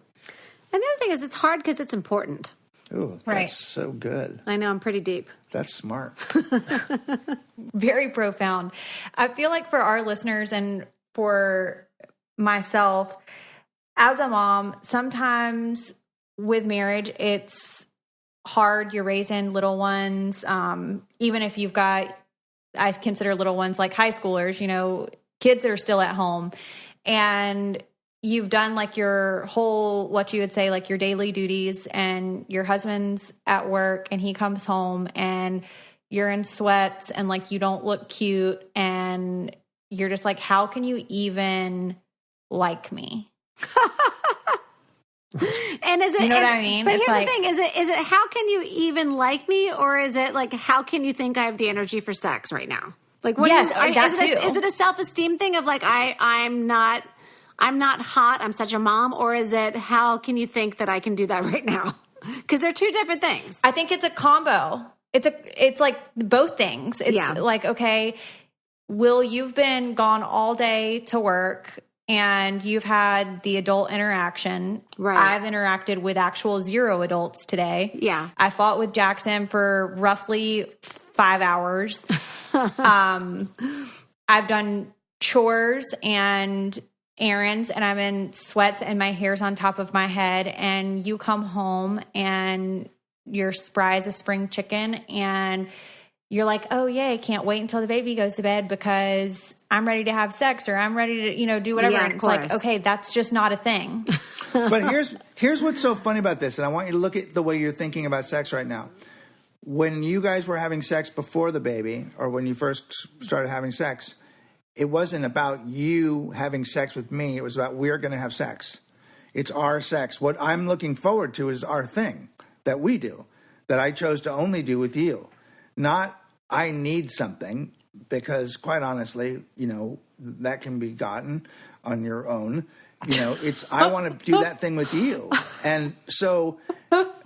And the other thing is, it's hard because it's important. Ooh, that's so good. I know, I'm pretty deep. That's smart. Very profound. I feel like for our listeners and for myself, as a mom, sometimes with marriage, it's hard. You're raising little ones. Even if you've got, I consider little ones like high schoolers, you know, kids that are still at home, and you've done like your whole, what you would say, like your daily duties, and your husband's at work and he comes home and you're in sweats and like you don't look cute, and you're just like, how can you even like me? And is it, you know what I mean? But it's here's like, the thing: is it how can you even like me, or is it like how can you think I have the energy for sex right now? Like, what yes, is it a self-esteem thing of like I'm not hot, I'm such a mom, or is it how can you think that I can do that right now? Because they're two different things. I think it's a combo. It's like both things. It's like, okay, Will, you've been gone all day to work, and you've had the adult interaction. Right. I've interacted with actual 0 adults today. Yeah. I fought with Jackson for roughly 5 hours. I've done chores and errands, and I'm in sweats and my hair's on top of my head, and you come home and you're spry as a spring chicken, and you're like, oh, yay, can't wait until the baby goes to bed because I'm ready to have sex, or I'm ready to, you know, do whatever. Yeah, and it's like, okay, that's just not a thing. But here's what's so funny about this, and I want you to look at the way you're thinking about sex right now. When you guys were having sex before the baby, or when you first started having sex, it wasn't about you having sex with me. It was about we're going to have sex. It's our sex. What I'm looking forward to is our thing that we do, that I chose to only do with you. Not I need something, because quite honestly, you know, that can be gotten on your own. You know, it's I want to do that thing with you. And so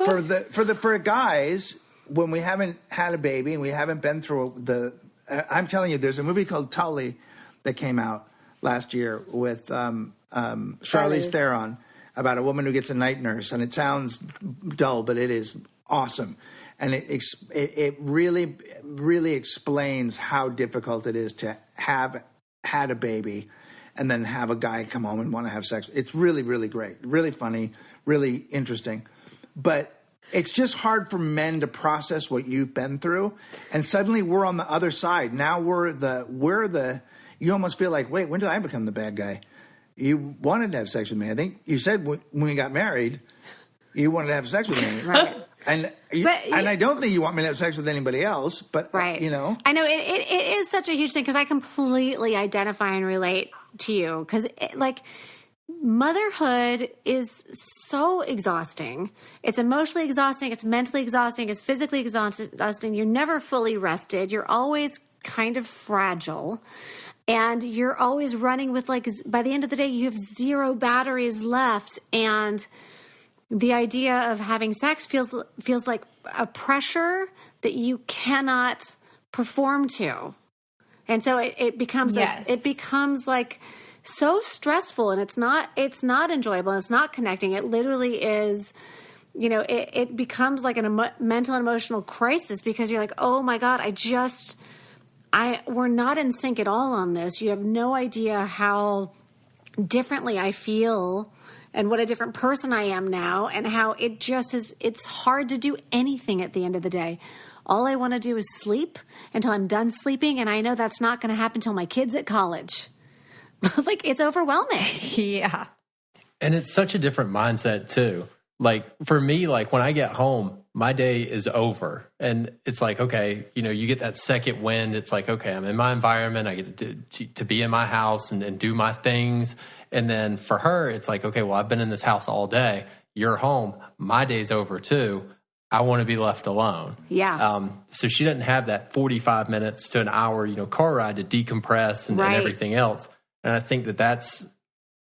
for guys, when we haven't had a baby and we haven't been through I'm telling you, there's a movie called Tully that came out last year with Charlize Theron about a woman who gets a night nurse, and it sounds dull, but it is awesome. And it really, really explains how difficult it is to have had a baby and then have a guy come home and want to have sex. It's really, really great, really funny, really interesting. But it's just hard for men to process what you've been through. And suddenly we're on the other side. Now we're the, you almost feel like, wait, when did I become the bad guy? You wanted to have sex with me. I think you said when we got married, you wanted to have sex with me. Right. And I don't think you want me to have sex with anybody else, but, right. you know. I know it is such a huge thing because I completely identify and relate to you because, like, motherhood is so exhausting. It's emotionally exhausting. It's mentally exhausting. It's physically exhausting. You're never fully rested. You're always kind of fragile. And you're always running with, like, by the end of the day, you have 0 batteries left. And the idea of having sex feels like a pressure that you cannot perform to. And so it becomes like so stressful, and it's not enjoyable, and it's not connecting. It literally is, you know, it becomes like a mental and emotional crisis because you're like, oh my God, we're not in sync at all on this. You have no idea how differently I feel and what a different person I am now, and how it just is, it's hard to do anything at the end of the day. All I want to do is sleep until I'm done sleeping, and I know that's not going to happen until my kid's at college. Like, it's overwhelming. Yeah. And it's such a different mindset too. Like for me, like when I get home, my day is over, and it's like, okay, you know, you get that second wind. It's like, okay, I'm in my environment. I get to be in my house and do my things. And then for her, it's like, okay, well, I've been in this house all day. You're home. My day's over too. I want to be left alone. Yeah. So she doesn't have that 45 minutes to an hour, you know, car ride to decompress and everything else. And I think that's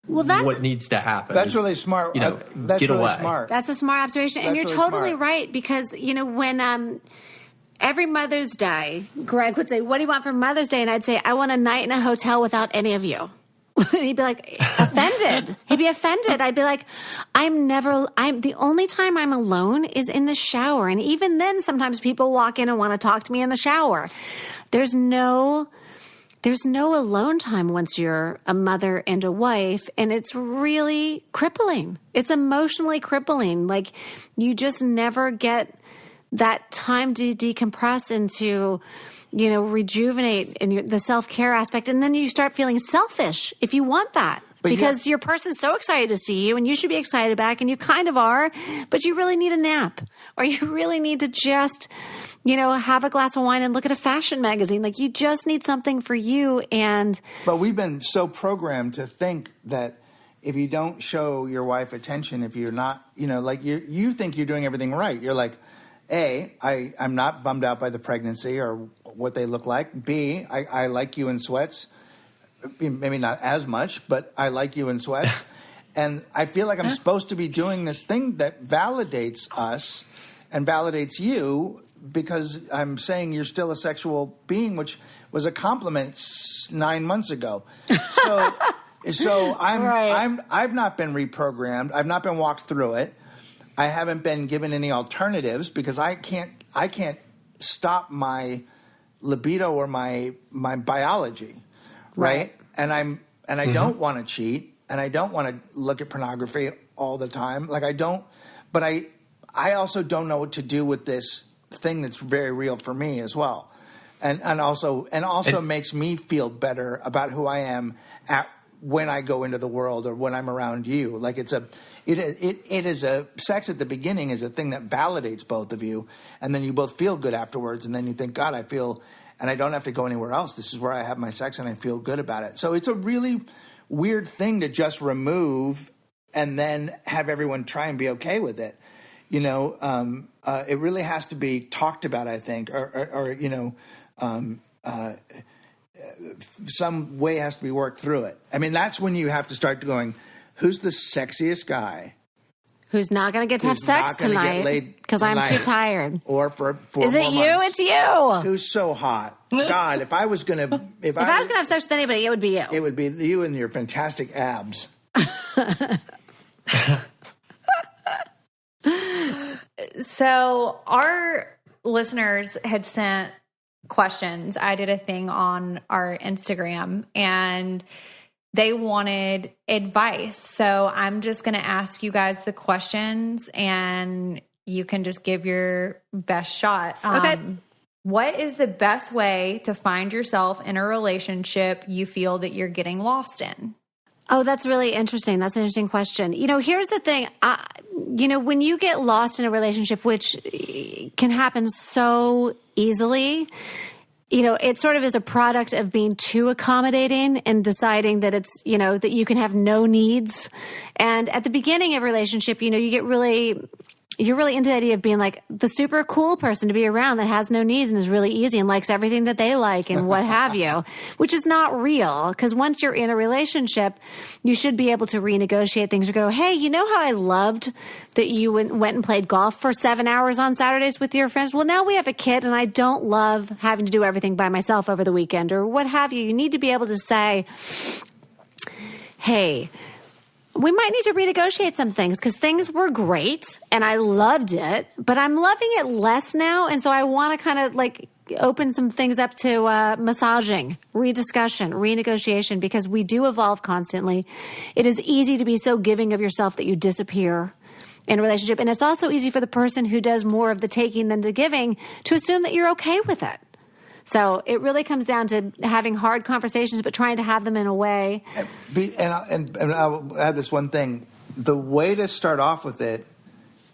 what needs to happen. That's really smart. You know, that's get really away. smart. That's a smart observation. And you're really totally smart. right because, you know, when every Mother's Day, Greg would say, what do you want for Mother's Day? And I'd say, I want a night in a hotel without any of you. And he'd be like, offended. He'd be offended. I'd be like, the only time I'm alone is in the shower. And even then, sometimes people walk in and want to talk to me in the shower. There's no alone time once you're a mother and a wife, and it's really crippling. It's emotionally crippling. Like, you just never get that time to decompress and to, you know, rejuvenate in the self-care aspect. And then you start feeling selfish if you want that. Because your person's so excited to see you, and you should be excited back, and you kind of are, but you really need a nap, or you really need to just, you know, have a glass of wine and look at a fashion magazine. Like, you just need something for you. But we've been so programmed to think that if you don't show your wife attention, if you're not, you know, like you think you're doing everything right. You're like, A, I'm not bummed out by the pregnancy or what they look like. B, I like you in sweats. Maybe not as much, but I like you in sweats. And I feel like I'm supposed to be doing this thing that validates us and validates you because I'm saying you're still a sexual being, which was a compliment 9 months ago. So I've not been reprogrammed. I've not been walked through it. I haven't been given any alternatives because I can't stop my libido or my biology. Right. And I don't want to cheat, and I don't want to look at pornography all the time. Like, I don't, but I also don't know what to do with this thing that's very real for me as well. And also makes me feel better about who I am when I go into the world or when I'm around you. Like, it is a sex at the beginning is a thing that validates both of you, and then you both feel good afterwards, and then you think, God, I feel. And I don't have to go anywhere else. This is where I have my sex, and I feel good about it. So it's a really weird thing to just remove and then have everyone try and be okay with it. You know, it really has to be talked about, I think, or you know, some way has to be worked through it. I mean, that's when you have to start going, who's the sexiest guy Who's not going to get to have sex tonight because I'm too tired. Or for Is it you? Months. It's you. Who's so hot? God, if I was going to... If I was going to have sex with anybody, it would be you. It would be you and your fantastic abs. So our listeners had sent questions. I did a thing on our Instagram and they wanted advice. So I'm just going to ask you guys the questions and you can just give your best shot. Okay. What is the best way to find yourself in a relationship you feel that you're getting lost in? Oh, that's really interesting. That's an interesting question. Here's the thing. When you get lost in a relationship, which can happen so easily, it sort of is a product of being too accommodating and deciding that it's, that you can have no needs. And at the beginning of a relationship, you're really into the idea of being like the super cool person to be around that has no needs and is really easy and likes everything that they like and what have you, which is not real. Because once you're in a relationship, you should be able to renegotiate things or go, hey, you know how I loved that you went and played golf for 7 hours on Saturdays with your friends? Well, now we have a kid and I don't love having to do everything by myself over the weekend or what have you. You need to be able to say, hey, we might need to renegotiate some things because things were great and I loved it, but I'm loving it less now. And so I want to kind of like open some things up to massaging, rediscussion, renegotiation, because we do evolve constantly. It is easy to be so giving of yourself that you disappear in a relationship. And it's also easy for the person who does more of the taking than the giving to assume that you're okay with it. So it really comes down to having hard conversations, but trying to have them in a way. And I'll add this one thing. The way to start off with it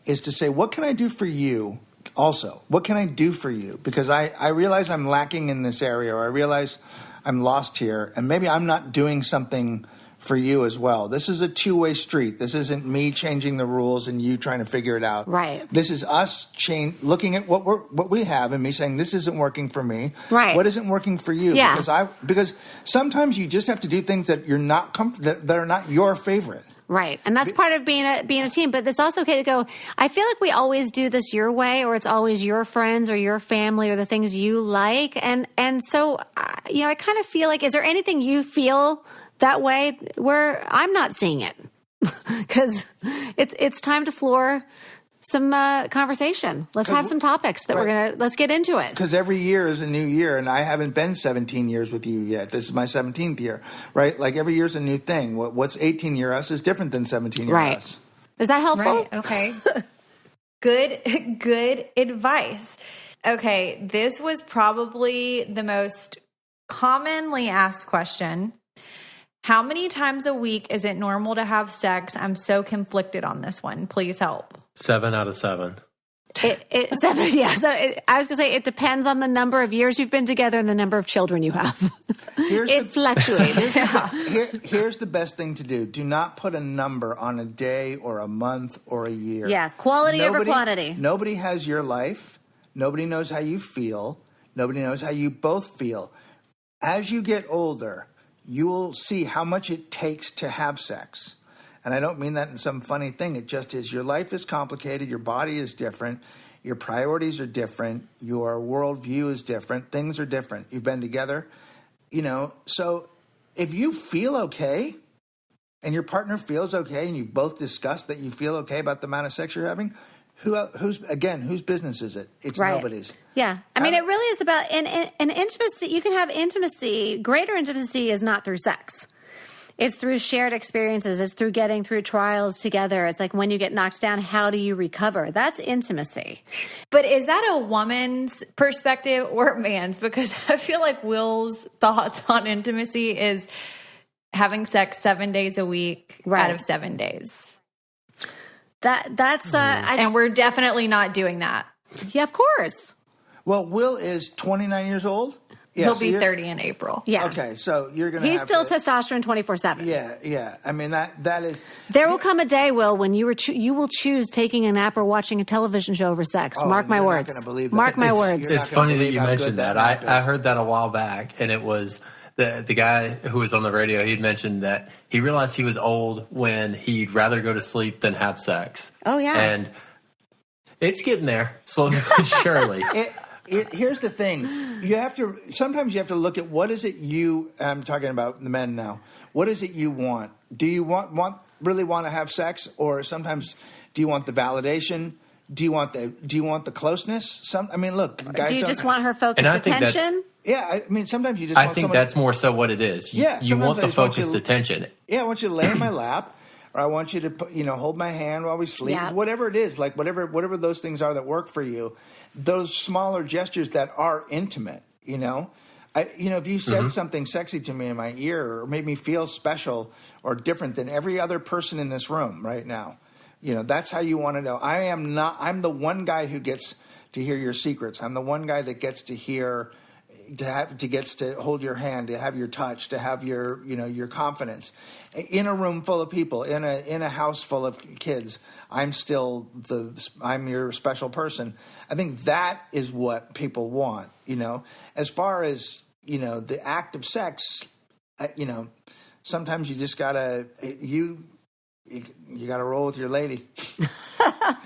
is to say, what can I do for you also? What can I do for you? Because I realize I'm lacking in this area, or I realize I'm lost here, and maybe I'm not doing something for you as well. This is a two-way street. This isn't me changing the rules and you trying to figure it out. Right. This is us looking at what we have and me saying, this isn't working for me. Right. What isn't working for you? Yeah. Because sometimes you just have to do things that you're not that are not your favorite. Right. And that's part of being a team. But it's also okay to go, I feel like we always do this your way, or it's always your friends or your family or the things you like. And so, I kind of feel like, is there anything you feel that way where I'm not seeing it? Because it's time to floor some conversation. Let's have some topics that let's get into it. Because every year is a new year, and I haven't been 17 years with you yet. This is my 17th year, right? Like every year's a new thing. What's 18-year us is different than 17-year us. Is that helpful? Right. Okay. Good advice. Okay, this was probably the most commonly asked question. How many times a week is it normal to have sex? I'm so conflicted on this one. Please help. 7 out of 7. 7, yeah. So I was going to say it depends on the number of years you've been together and the number of children you have. Fluctuates. Here's the best thing to do. Do not put a number on a day or a month or a year. Yeah, quality over quantity. Nobody has your life. Nobody knows how you feel. Nobody knows how you both feel. As you get older, you will see how much it takes to have sex. And I don't mean that in some funny thing. It just is. Your life is complicated. Your body is different. Your priorities are different. Your worldview is different. Things are different. You've been together, So if you feel okay and your partner feels okay and you've both discussed that you feel okay about the amount of sex you're having, whose business is it? It's nobody's. Yeah. I mean, it really is about an intimacy. You can have intimacy. Greater intimacy is not through sex. It's through shared experiences. It's through getting through trials together. It's like when you get knocked down, how do you recover? That's intimacy. But is that a woman's perspective or a man's? Because I feel like Will's thoughts on intimacy is having sex 7 days a week out of 7 days. And we're definitely not doing that. Yeah, of course. Well, Will is 29 years old. Yeah, He'll be 30 in April. Yeah. Okay, so you're going to He's still testosterone 24/7. Yeah. I mean, that is... There will come a day, Will, when you will choose taking a nap or watching a television show over sex. Mark my words. Not gonna believe that. Mark my words. It's funny that you mentioned that. I heard that a while back, and it was the guy who was on the radio, he'd mentioned that he realized he was old when he'd rather go to sleep than have sex. Oh, yeah. And it's getting there, slowly but surely. Here's the thing. Sometimes you have to look at what is it I'm talking about the men now. What is it you want? Do you really want to have sex? Or sometimes do you want the validation? Do you want the closeness? Look, guys, do you just want her focused attention? Yeah, I mean, sometimes you just want think that's more so what it is. You want the focused attention. Yeah, I want you to lay in my lap, or I want you to hold my hand while we sleep. Yeah. Whatever it is, like whatever those things are that work for you, those smaller gestures that are intimate, if you said something sexy to me in my ear or made me feel special or different than every other person in this room right now, that's how you want to know. I'm the one guy who gets to hear your secrets. I'm the one guy that gets to hear, gets to hold your hand, to have your touch, to have your confidence. In a room full of people, in a house full of kids, I'm your special person. I think that is what people want, As far as, the act of sex, sometimes you just gotta, you gotta roll with your lady.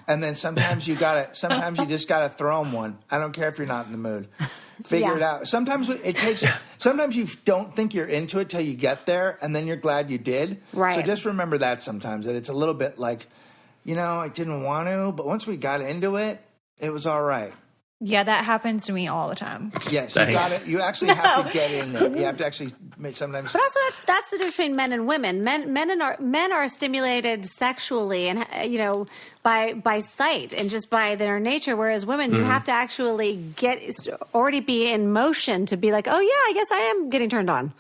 And then sometimes you just gotta throw them one. I don't care if you're not in the mood. Figure it out. Sometimes sometimes you don't think you're into it till you get there, and then you're glad you did. Right. So just remember that sometimes, that it's a little bit like, I didn't want to, but once we got into it, it was all right. Yeah, that happens to me all the time. Yes, you actually have to get in there. You have to actually sometimes. But also, that's the difference between men and women. Men are stimulated sexually and by sight and just by their nature, whereas women, you have to actually already be in motion to be like, oh yeah, I guess I am getting turned on,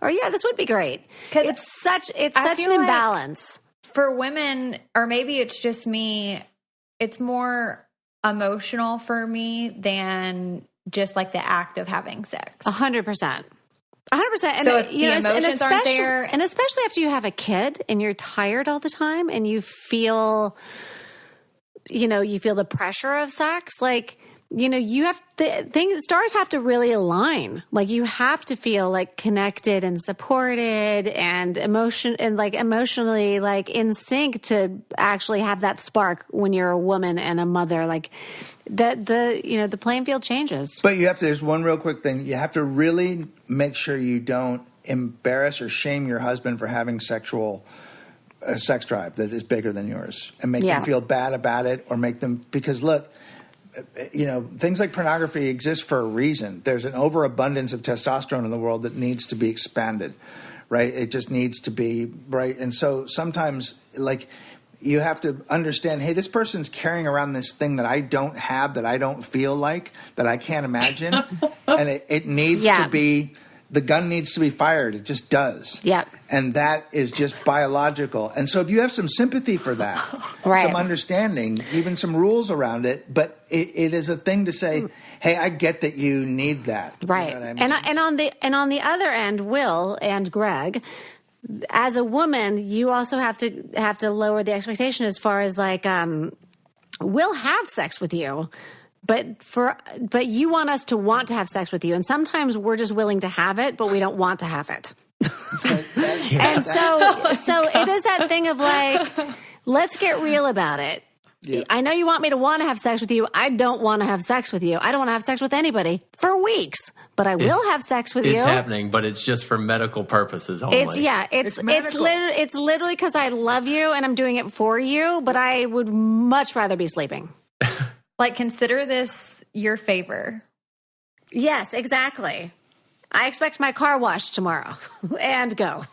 or yeah, this would be great. Because it's such an imbalance for women, or maybe it's just me. It's more emotional for me than just like the act of having sex. 100%. 100%. So if the emotions aren't there, and especially after you have a kid and you're tired all the time and you feel, the pressure of sex, like, you have stars have to really align. Like you have to feel like connected and supported and emotionally like in sync to actually have that spark when you're a woman and a mother. Like the playing field changes. But there's one real quick thing. You have to really make sure you don't embarrass or shame your husband for having sex drive that is bigger than yours, and make them feel bad about it, or make them, because look, things like pornography exist for a reason. There's an overabundance of testosterone in the world that needs to be expanded, right? It just needs to be, right? And so sometimes, like, you have to understand, hey, this person's carrying around this thing that I don't have, that I don't feel like, that I can't imagine. And it needs to be, the gun needs to be fired. It just does. Yeah. And that is just biological. And so if you have some sympathy for that, some understanding, even some rules around it, but it is a thing to say, hey, I get that you need that. Right. You know what I mean? And on the other end, Will and Greg, as a woman, you also have to lower the expectation as far as like, we'll have sex with you. But you want us to want to have sex with you. And sometimes we're just willing to have it, but we don't want to have it. And so it is that thing of like, let's get real about it. Yeah. I know you want me to want to have sex with you. I don't want to have sex with you. I don't want to have sex with anybody for weeks, but I will have sex with you. It's happening, but it's just for medical purposes only. It's literally because I love you and I'm doing it for you, but I would much rather be sleeping. Like, consider this your favor. Yes, exactly. I expect my car washed tomorrow and go.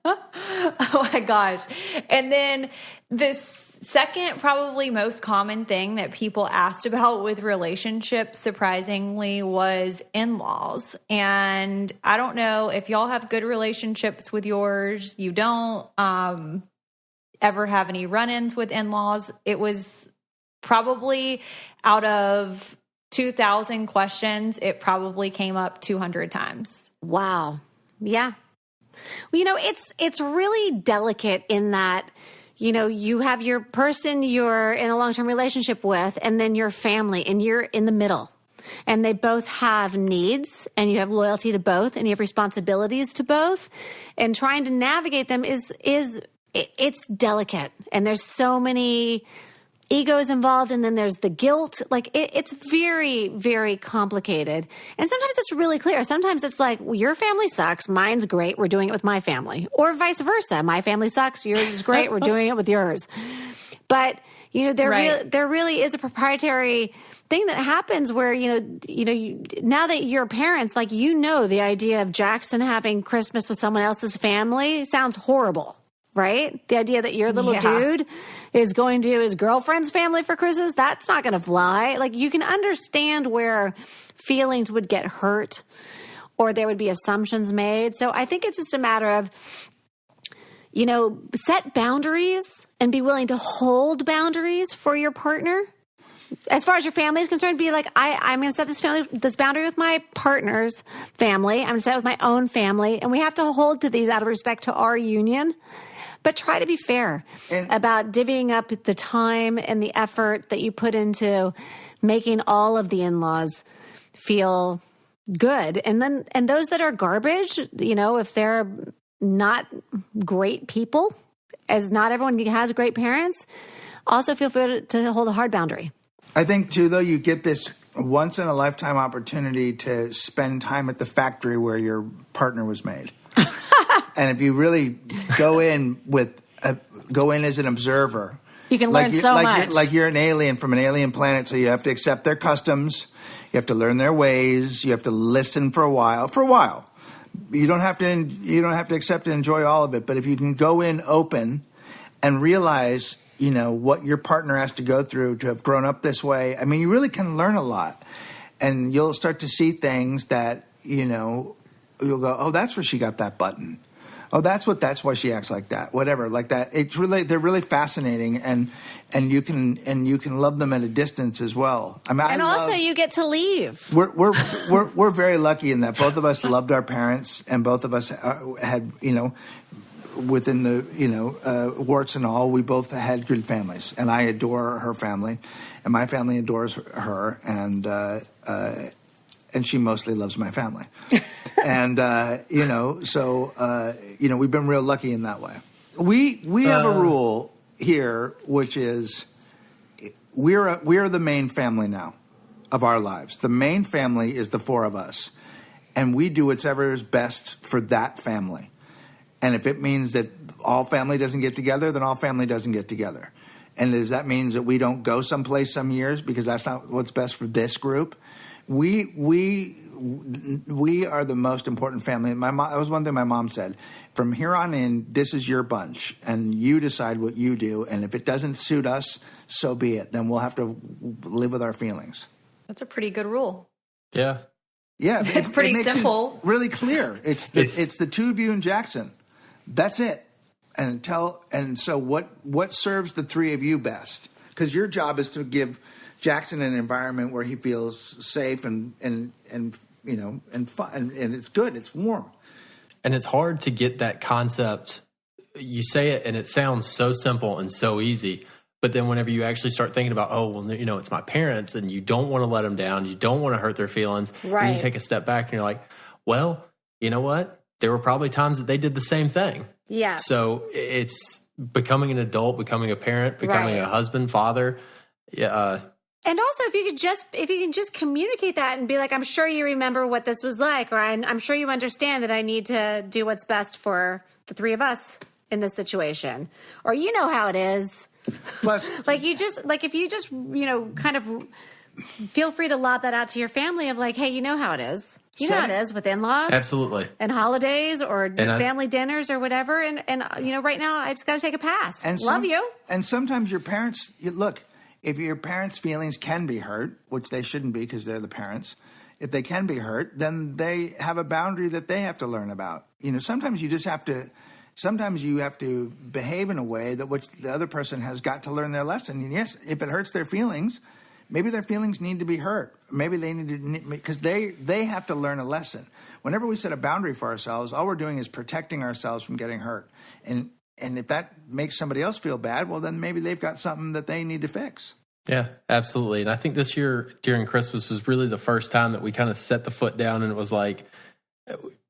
Oh my gosh. And then this second, probably most common thing that people asked about with relationships, surprisingly, was in-laws. And I don't know if y'all have good relationships with yours. You don't ever have any run-ins with in-laws. It was probably out of 2,000 questions, it probably came up 200 times. Wow. Yeah. Well, it's really delicate in that, you have your person you're in a long-term relationship with, and then your family, and you're in the middle. and they both have needs, and you have loyalty to both, and you have responsibilities to both, and trying to navigate them it's delicate, and there's so many egos involved, and then there's the guilt. Like it's very, very complicated. And sometimes it's really clear. Sometimes it's like, well, your family sucks, mine's great, we're doing it with my family. Or vice versa. My family sucks, yours is great, we're doing it with yours. But, there really is a proprietary thing that happens where, now that you're parents, like, the idea of Jackson having Christmas with someone else's family sounds horrible. Right? The idea that your little dude is going to his girlfriend's family for Christmas, that's not going to fly. Like, you can understand where feelings would get hurt or there would be assumptions made. So I think it's just a matter of, set boundaries and be willing to hold boundaries for your partner. As far as your family is concerned, be like, I'm going to set this boundary with my partner's family. I'm going to set it with my own family. And we have to hold to these out of respect to our union. But try to be fair about divvying up the time and the effort that you put into making all of the in-laws feel good. And those that are garbage, if they're not great people, as not everyone has great parents, also feel free to hold a hard boundary. I think, too, though, you get this once-in-a-lifetime opportunity to spend time at the factory where your partner was made. And if you really go in as an observer, you can learn so much. Like you're an alien from an alien planet, so you have to accept their customs, you have to learn their ways, you have to listen for a while. You don't have to accept and enjoy all of it, but if you can go in open and realize, what your partner has to go through to have grown up this way, I mean, you really can learn a lot, and you'll start to see things that you'll go, oh, that's where she got that button. Oh, that's why she acts like that. Whatever, like that. They're really fascinating, and you can love them at a distance as well. I mean, you get to leave. We're very lucky in that both of us loved our parents, and both of us had within the warts and all, we both had good families, and I adore her family, and my family adores her, and she mostly loves my family. And, we've been real lucky in that way. We have a rule here, which is we're the main family now of our lives. The main family is the four of us, and we do whatever is best for that family. And if it means that all family doesn't get together, then all family doesn't get together. And does that means that we don't go someplace some years because that's not what's best for this group? We are the most important family. That was one thing my mom said. From here on in, this is your bunch, and you decide what you do. And if it doesn't suit us, so be it. Then we'll have to live with our feelings. That's a pretty good rule. Yeah. Yeah. It's pretty simple. Really clear. It's the two of you and Jackson. That's it. And so what serves the three of you best? Because your job is to give Jackson an environment where he feels safe and fun, and it's good, it's warm. And it's hard to get that concept. You say it and it sounds so simple and so easy, but then whenever you actually start thinking about, it's my parents, and you don't want to let them down, you don't want to hurt their feelings, right. And you take a step back and you're like, well, you know what? There were probably times that they did the same thing. Yeah. So it's becoming an adult, becoming a parent, becoming a husband, father. Yeah. And also, if you can just communicate that and be like, I'm sure you remember what this was like, or I'm sure you understand that I need to do what's best for the three of us in this situation, or you know how it is. Plus, if you just kind of feel free to lob that out to your family of like, hey, you know how it is. You know how it is with in-laws. Absolutely. And holidays or family dinners or whatever. And right now I just got to take a pass. And love you. And sometimes your parents, look, if your parents' feelings can be hurt, which they shouldn't be because they're the parents, if they can be hurt, then they have a boundary that they have to learn about. Sometimes you have to behave in a way that which the other person has got to learn their lesson. And yes, if it hurts their feelings, maybe their feelings need to be hurt. Maybe they need to, because they have to learn a lesson. Whenever we set a boundary for ourselves, all we're doing is protecting ourselves from getting hurt. And if that makes somebody else feel bad, well, then maybe they've got something that they need to fix. Yeah, absolutely. And I think this year during Christmas was really the first time that we kind of set the foot down, and it was like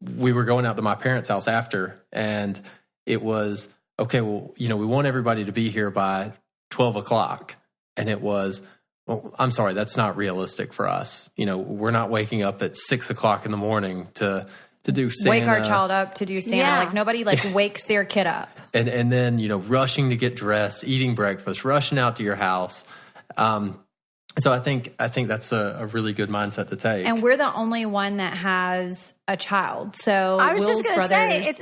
we were going out to my parents' house after, and it was, okay, well, we want everybody to be here by 12 o'clock. And it was, well, I'm sorry, that's not realistic for us. We're not waking up at 6 o'clock in the morning to do Santa. Wake our child up to do Santa. Yeah. Like nobody wakes their kid up. And then, rushing to get dressed, eating breakfast, rushing out to your house. So I think that's a really good mindset to take. And we're the only one that has a child. So I was Will's just going to say, it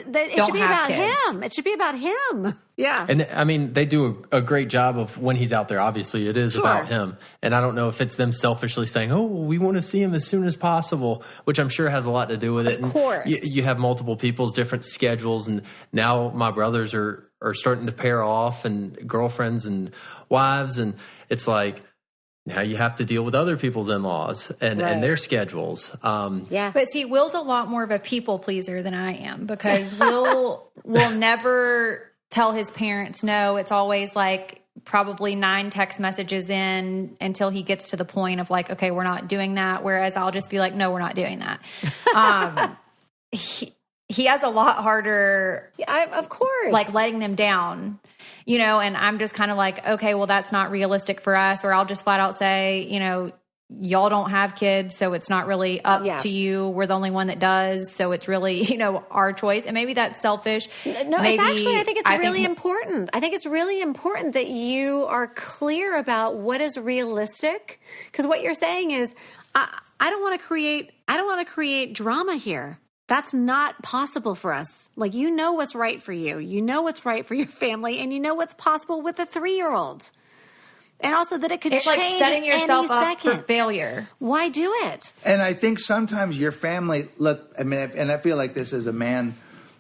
should be about him. It should be about him. Yeah. And I mean, they do a great job of when he's out there. Obviously, it is about him. And I don't know if it's them selfishly saying, oh, we want to see him as soon as possible, which I'm sure has a lot to do with it. Of course. And you have multiple people's different schedules. And now my brothers are starting to pair off, and girlfriends and wives. And it's like, now you have to deal with other people's in-laws and their schedules. Yeah. But see, Will's a lot more of a people pleaser than I am, because Will never tell his parents no. It's always like probably 9 text messages in until he gets to the point of like, okay, we're not doing that. Whereas I'll just be like, no, we're not doing that. He has a lot harder. Of course. Like letting them down. And I'm just kind of like, okay, well, that's not realistic for us. Or I'll just flat out say, y'all don't have kids, so it's not really up to you. We're the only one that does. So it's really, our choice. And maybe that's selfish. No, it's actually, I think it's really important. I think it's really important that you are clear about what is realistic. Because what you're saying is, I don't want to create drama here. That's not possible for us. Like, what's right for you. You know what's right for your family, and you know what's possible with a 3-year-old. And also that it could change like setting yourself up for failure. Why do it? And I think sometimes your family, and I feel like this as a man,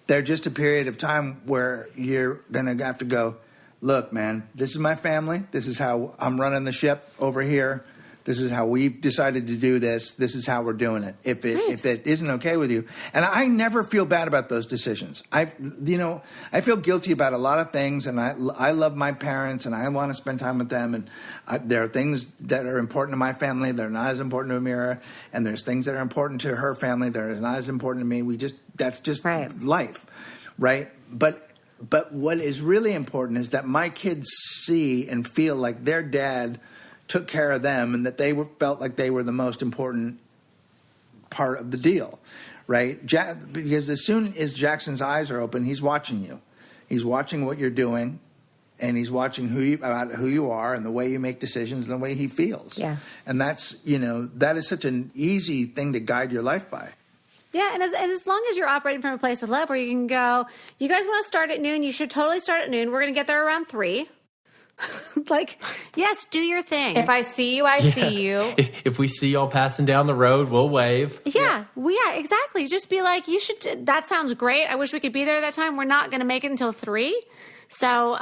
there's just a period of time where you're going to have to go, look, man, this is my family. This is how I'm running the ship over here. This is how we've decided to do this. This is how we're doing it. If it isn't okay with you, and I never feel bad about those decisions. I feel guilty about a lot of things, and I love my parents, and I want to spend time with them. And there are things that are important to my family that are not as important to Amira, and there's things that are important to her family that are not as important to me. That's just life, right? But what is really important is that my kids see and feel like their dad took care of them, and that they felt like they were the most important part of the deal, right? Because as soon as Jackson's eyes are open, he's watching you. He's watching what you're doing, and he's watching who you are and the way you make decisions and the way he feels. Yeah. And that's, that is such an easy thing to guide your life by. Yeah, and as long as you're operating from a place of love where you can go, you guys want to start at noon, you should totally start at noon. We're going to get there around 3. Like, yes, do your thing. If I see you, I see you. If we see y'all passing down the road, we'll wave. Yeah, exactly. Just be like, you should. That sounds great. I wish we could be there at that time. We're not going to make it until 3. So,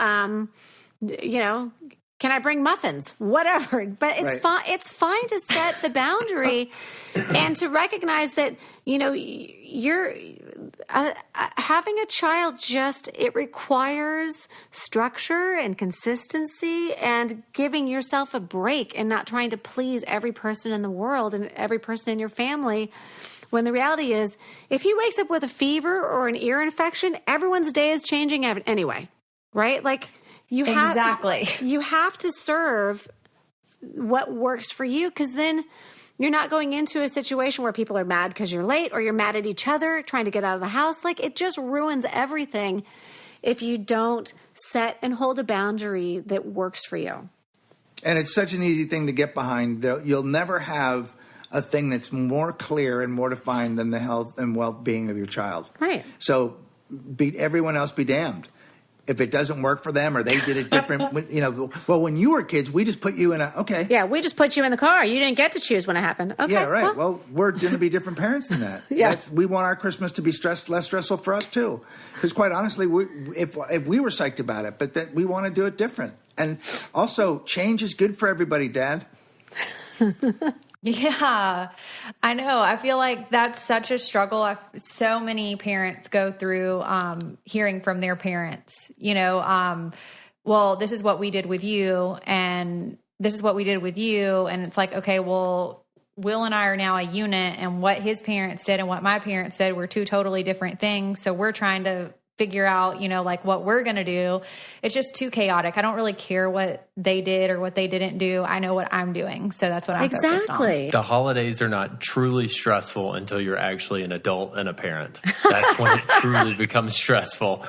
can I bring muffins? Whatever. But it's fine. It's fine to set the boundary and to recognize that, you're having a child it requires structure and consistency and giving yourself a break and not trying to please every person in the world and every person in your family. When the reality is, if he wakes up with a fever or an ear infection, everyone's day is changing anyway, right? Like, you have to serve what works for you, because then you're not going into a situation where people are mad because you're late, or you're mad at each other trying to get out of the house. Like, it just ruins everything if you don't set and hold a boundary that works for you. And it's such an easy thing to get behind. You'll never have a thing that's more clear and more defined than the health and well-being of your child. Right. So everyone else be damned. If it doesn't work for them, or they did it different, well, when you were kids, we just put you in okay. Yeah, we just put you in the car. You didn't get to choose when it happened. Okay. Yeah, right. Well, we're going to be different parents than that. Yeah. We want our Christmas to be less stressful for us too. Because quite honestly, if we were psyched about it, but that we want to do it different. And also, change is good for everybody, Dad. Yeah, I know. I feel like that's such a struggle. So many parents go through hearing from their parents, well, this is what we did with you. And this is what we did with you. And it's like, okay, well, Will and I are now a unit, and what his parents did and what my parents did were two totally different things. So we're trying to figure out, like what we're going to do. It's just too chaotic. I don't really care what they did or what they didn't do. I know what I'm doing. So that's what I'm focused on. The holidays are not truly stressful until you're actually an adult and a parent. That's when it truly becomes stressful.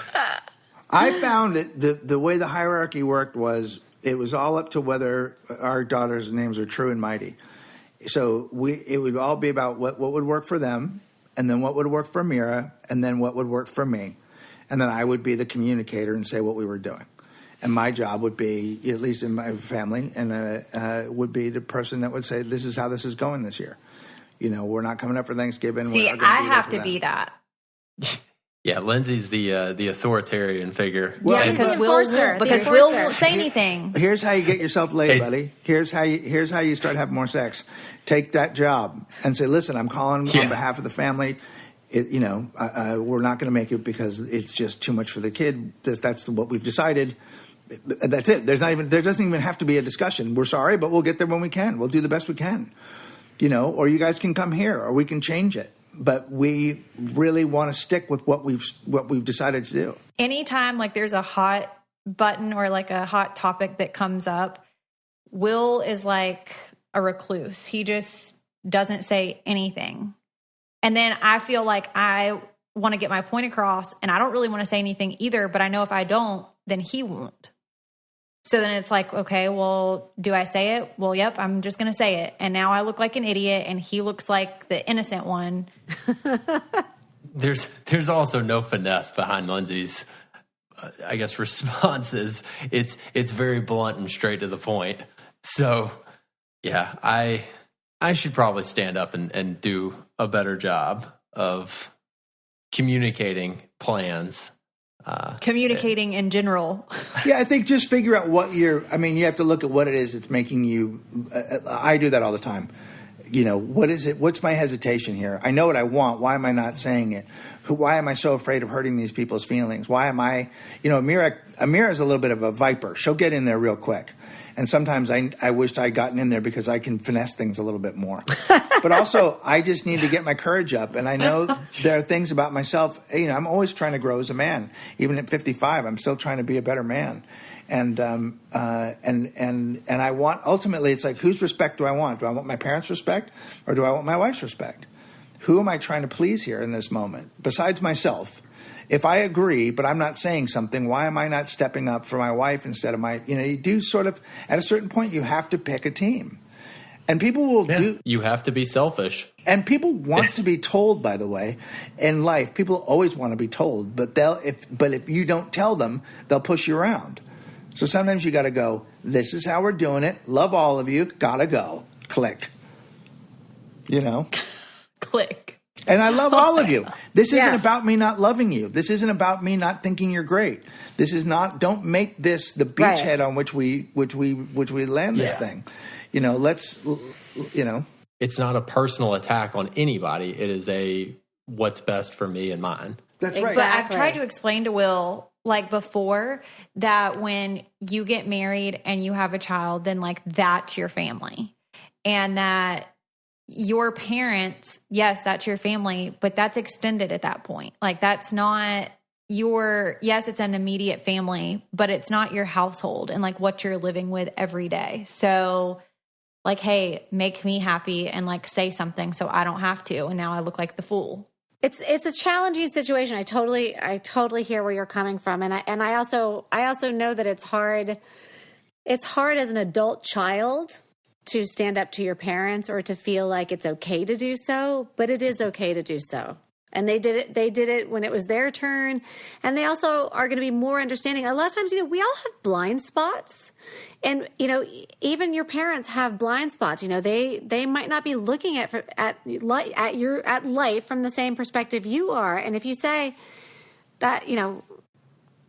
I found that the way the hierarchy worked was it was all up to whether our daughters' names are true and mighty. So it would all be about what would work for them, and then what would work for Mira, and then what would work for me. And then I would be the communicator and say what we were doing. And my job would be, at least in my family, and would be the person that would say, this is how this is going this year. We're not coming up for Thanksgiving. See, I have to be that. Yeah, Lindsay's the authoritarian figure. Well, because Will won't say anything. Here's how you get yourself laid, buddy. Here's how you start having more sex. Take that job and say, listen, I'm calling on behalf of the family. We're not going to make it because it's just too much for the kid. That's what we've decided. That's it. There doesn't even have to be a discussion. We're sorry, but we'll get there when we can. We'll do the best we can. Or you guys can come here, or we can change it. But we really want to stick with what we've decided to do. Anytime there's a hot button or a hot topic that comes up, Will is like a recluse. He just doesn't say anything. And then I feel like I want to get my point across, and I don't really want to say anything either, but I know if I don't, then he won't. So then it's like, okay, well, do I say it? Well, yep, I'm just going to say it. And now I look like an idiot, and he looks like the innocent one. There's also no finesse behind Lindsay's, responses. It's very blunt and straight to the point. So, yeah, I should probably stand up and do a better job of communicating plans. Communicating in general. Yeah, I think just figure out you have to look at what it is that's making you, I do that all the time. What is it? What's my hesitation here? I know what I want. Why am I not saying it? Why am I so afraid of hurting these people's feelings? Why am I, Amira is a little bit of a viper. She'll get in there real quick. And sometimes I wished I'd gotten in there because I can finesse things a little bit more. But also, I just need to get my courage up. And I know there are things about myself. I'm always trying to grow as a man. Even at 55, I'm still trying to be a better man. And I want, ultimately, it's like, whose respect do I want? Do I want my parents' respect, or do I want my wife's respect? Who am I trying to please here in this moment, besides myself? If I agree, but I'm not saying something, why am I not stepping up for my wife instead of my, you do sort of, at a certain point, you have to pick a team. And people will do. You have to be selfish. And people want to be told, by the way, in life. People always want to be told, but if you don't tell them, they'll push you around. So sometimes you got to go, this is how we're doing it. Love all of you. Gotta go. Click. Click. And I love all of you. This isn't about me not loving you. This isn't about me not thinking you're great. This is not, don't make this the beachhead on which we land this thing. It's not a personal attack on anybody. It is a what's best for me and mine. That's right. But I've tried to explain to Will, before, that when you get married and you have a child, then that's your family. And that your parents, yes, that's your family, but that's extended at that point. That's not yes, it's an immediate family, but it's not your household and what you're living with every day. So hey, make me happy and say something so I don't have to. And now I look like the fool. It's a challenging situation. I totally hear where you're coming from. And I also know that it's hard. It's hard as an adult child to stand up to your parents or to feel like it's okay to do so, but it is okay to do so. And they did it when it was their turn. And they also are going to be more understanding. A lot of times, we all have blind spots. And, even your parents have blind spots. They might not be looking at life from the same perspective you are. And if you say that,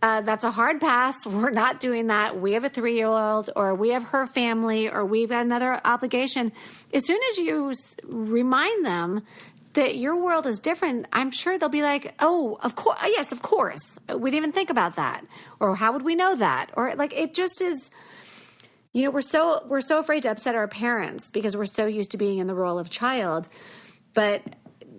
that's a hard pass. We're not doing that. We have a 3-year-old, or we have her family, or we've got another obligation. As soon as you remind them that your world is different, I'm sure they'll be like, oh, of course. Yes, of course. We didn't even think about that. Or how would we know that? Or it just is, You know, we're so afraid to upset our parents because we're so used to being in the role of child. But,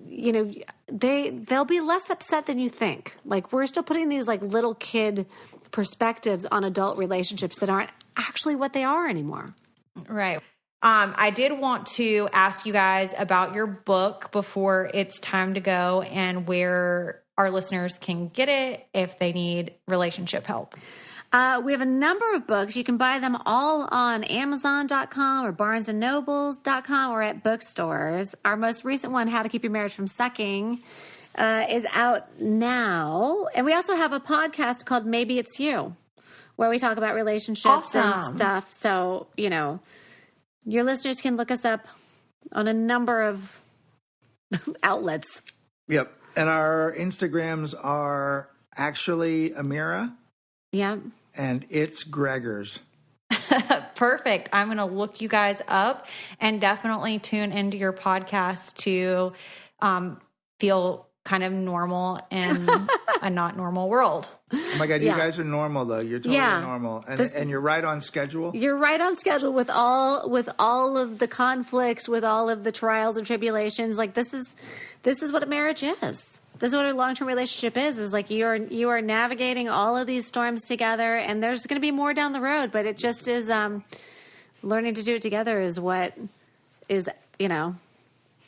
you know, they'll be less upset than you think. Like, we're still putting these like little kid perspectives on adult relationships that aren't actually what they are anymore. Right. I did want to ask you guys about your book before it's time to go, and where our listeners can get it if they need relationship help. We have a number of books. You can buy them all on Amazon.com or BarnesandNobles.com or at bookstores. Our most recent one, How to Keep Your Marriage from Sucking, is out now. And we also have a podcast called Maybe It's You, where we talk about relationships and stuff. So, you know, your listeners can look us up on a number of outlets. Yep. And our Instagrams are actually Amira. Yeah. And it's Gregor's. Perfect. I'm going to look you guys up and definitely tune into your podcast to feel kind of normal in a not normal world. Oh my God, you guys are normal though. You're totally normal. And you're right on schedule. You're right on schedule with all of the conflicts, with all of the trials and tribulations. Like this is what a marriage is. This is what a long-term relationship is like you are navigating all of these storms together, and there's going to be more down the road, but it just is learning to do it together is what is, you know,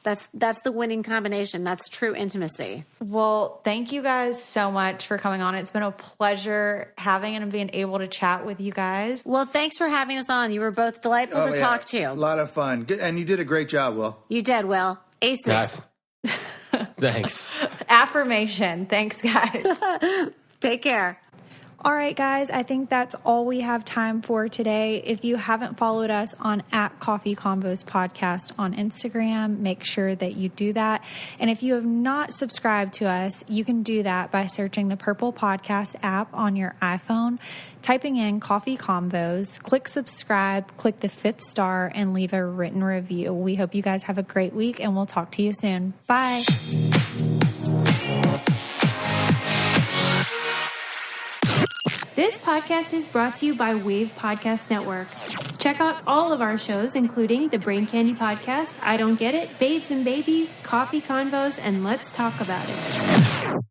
that's the winning combination. That's true intimacy. Well, thank you guys so much for coming on. It's been a pleasure having and being able to chat with you guys. Well, thanks for having us on. You were both delightful to talk to. A lot of fun. And you did a great job, Will. You did, Will. Aces. Thanks. Affirmation. Thanks, guys. Take care. All right, guys, I think that's all we have time for today. If you haven't followed us on @Coffee Convos Podcast on Instagram, make sure that you do that. And if you have not subscribed to us, you can do that by searching the Purple Podcast app on your iPhone, typing in Coffee Convos, click subscribe, click the 5th star, and leave a written review. We hope you guys have a great week, and we'll talk to you soon. Bye. This podcast is brought to you by Wave Podcast Network. Check out all of our shows, including the Brain Candy Podcast, I Don't Get It, Babes and Babies, Coffee Convos, and Let's Talk About It.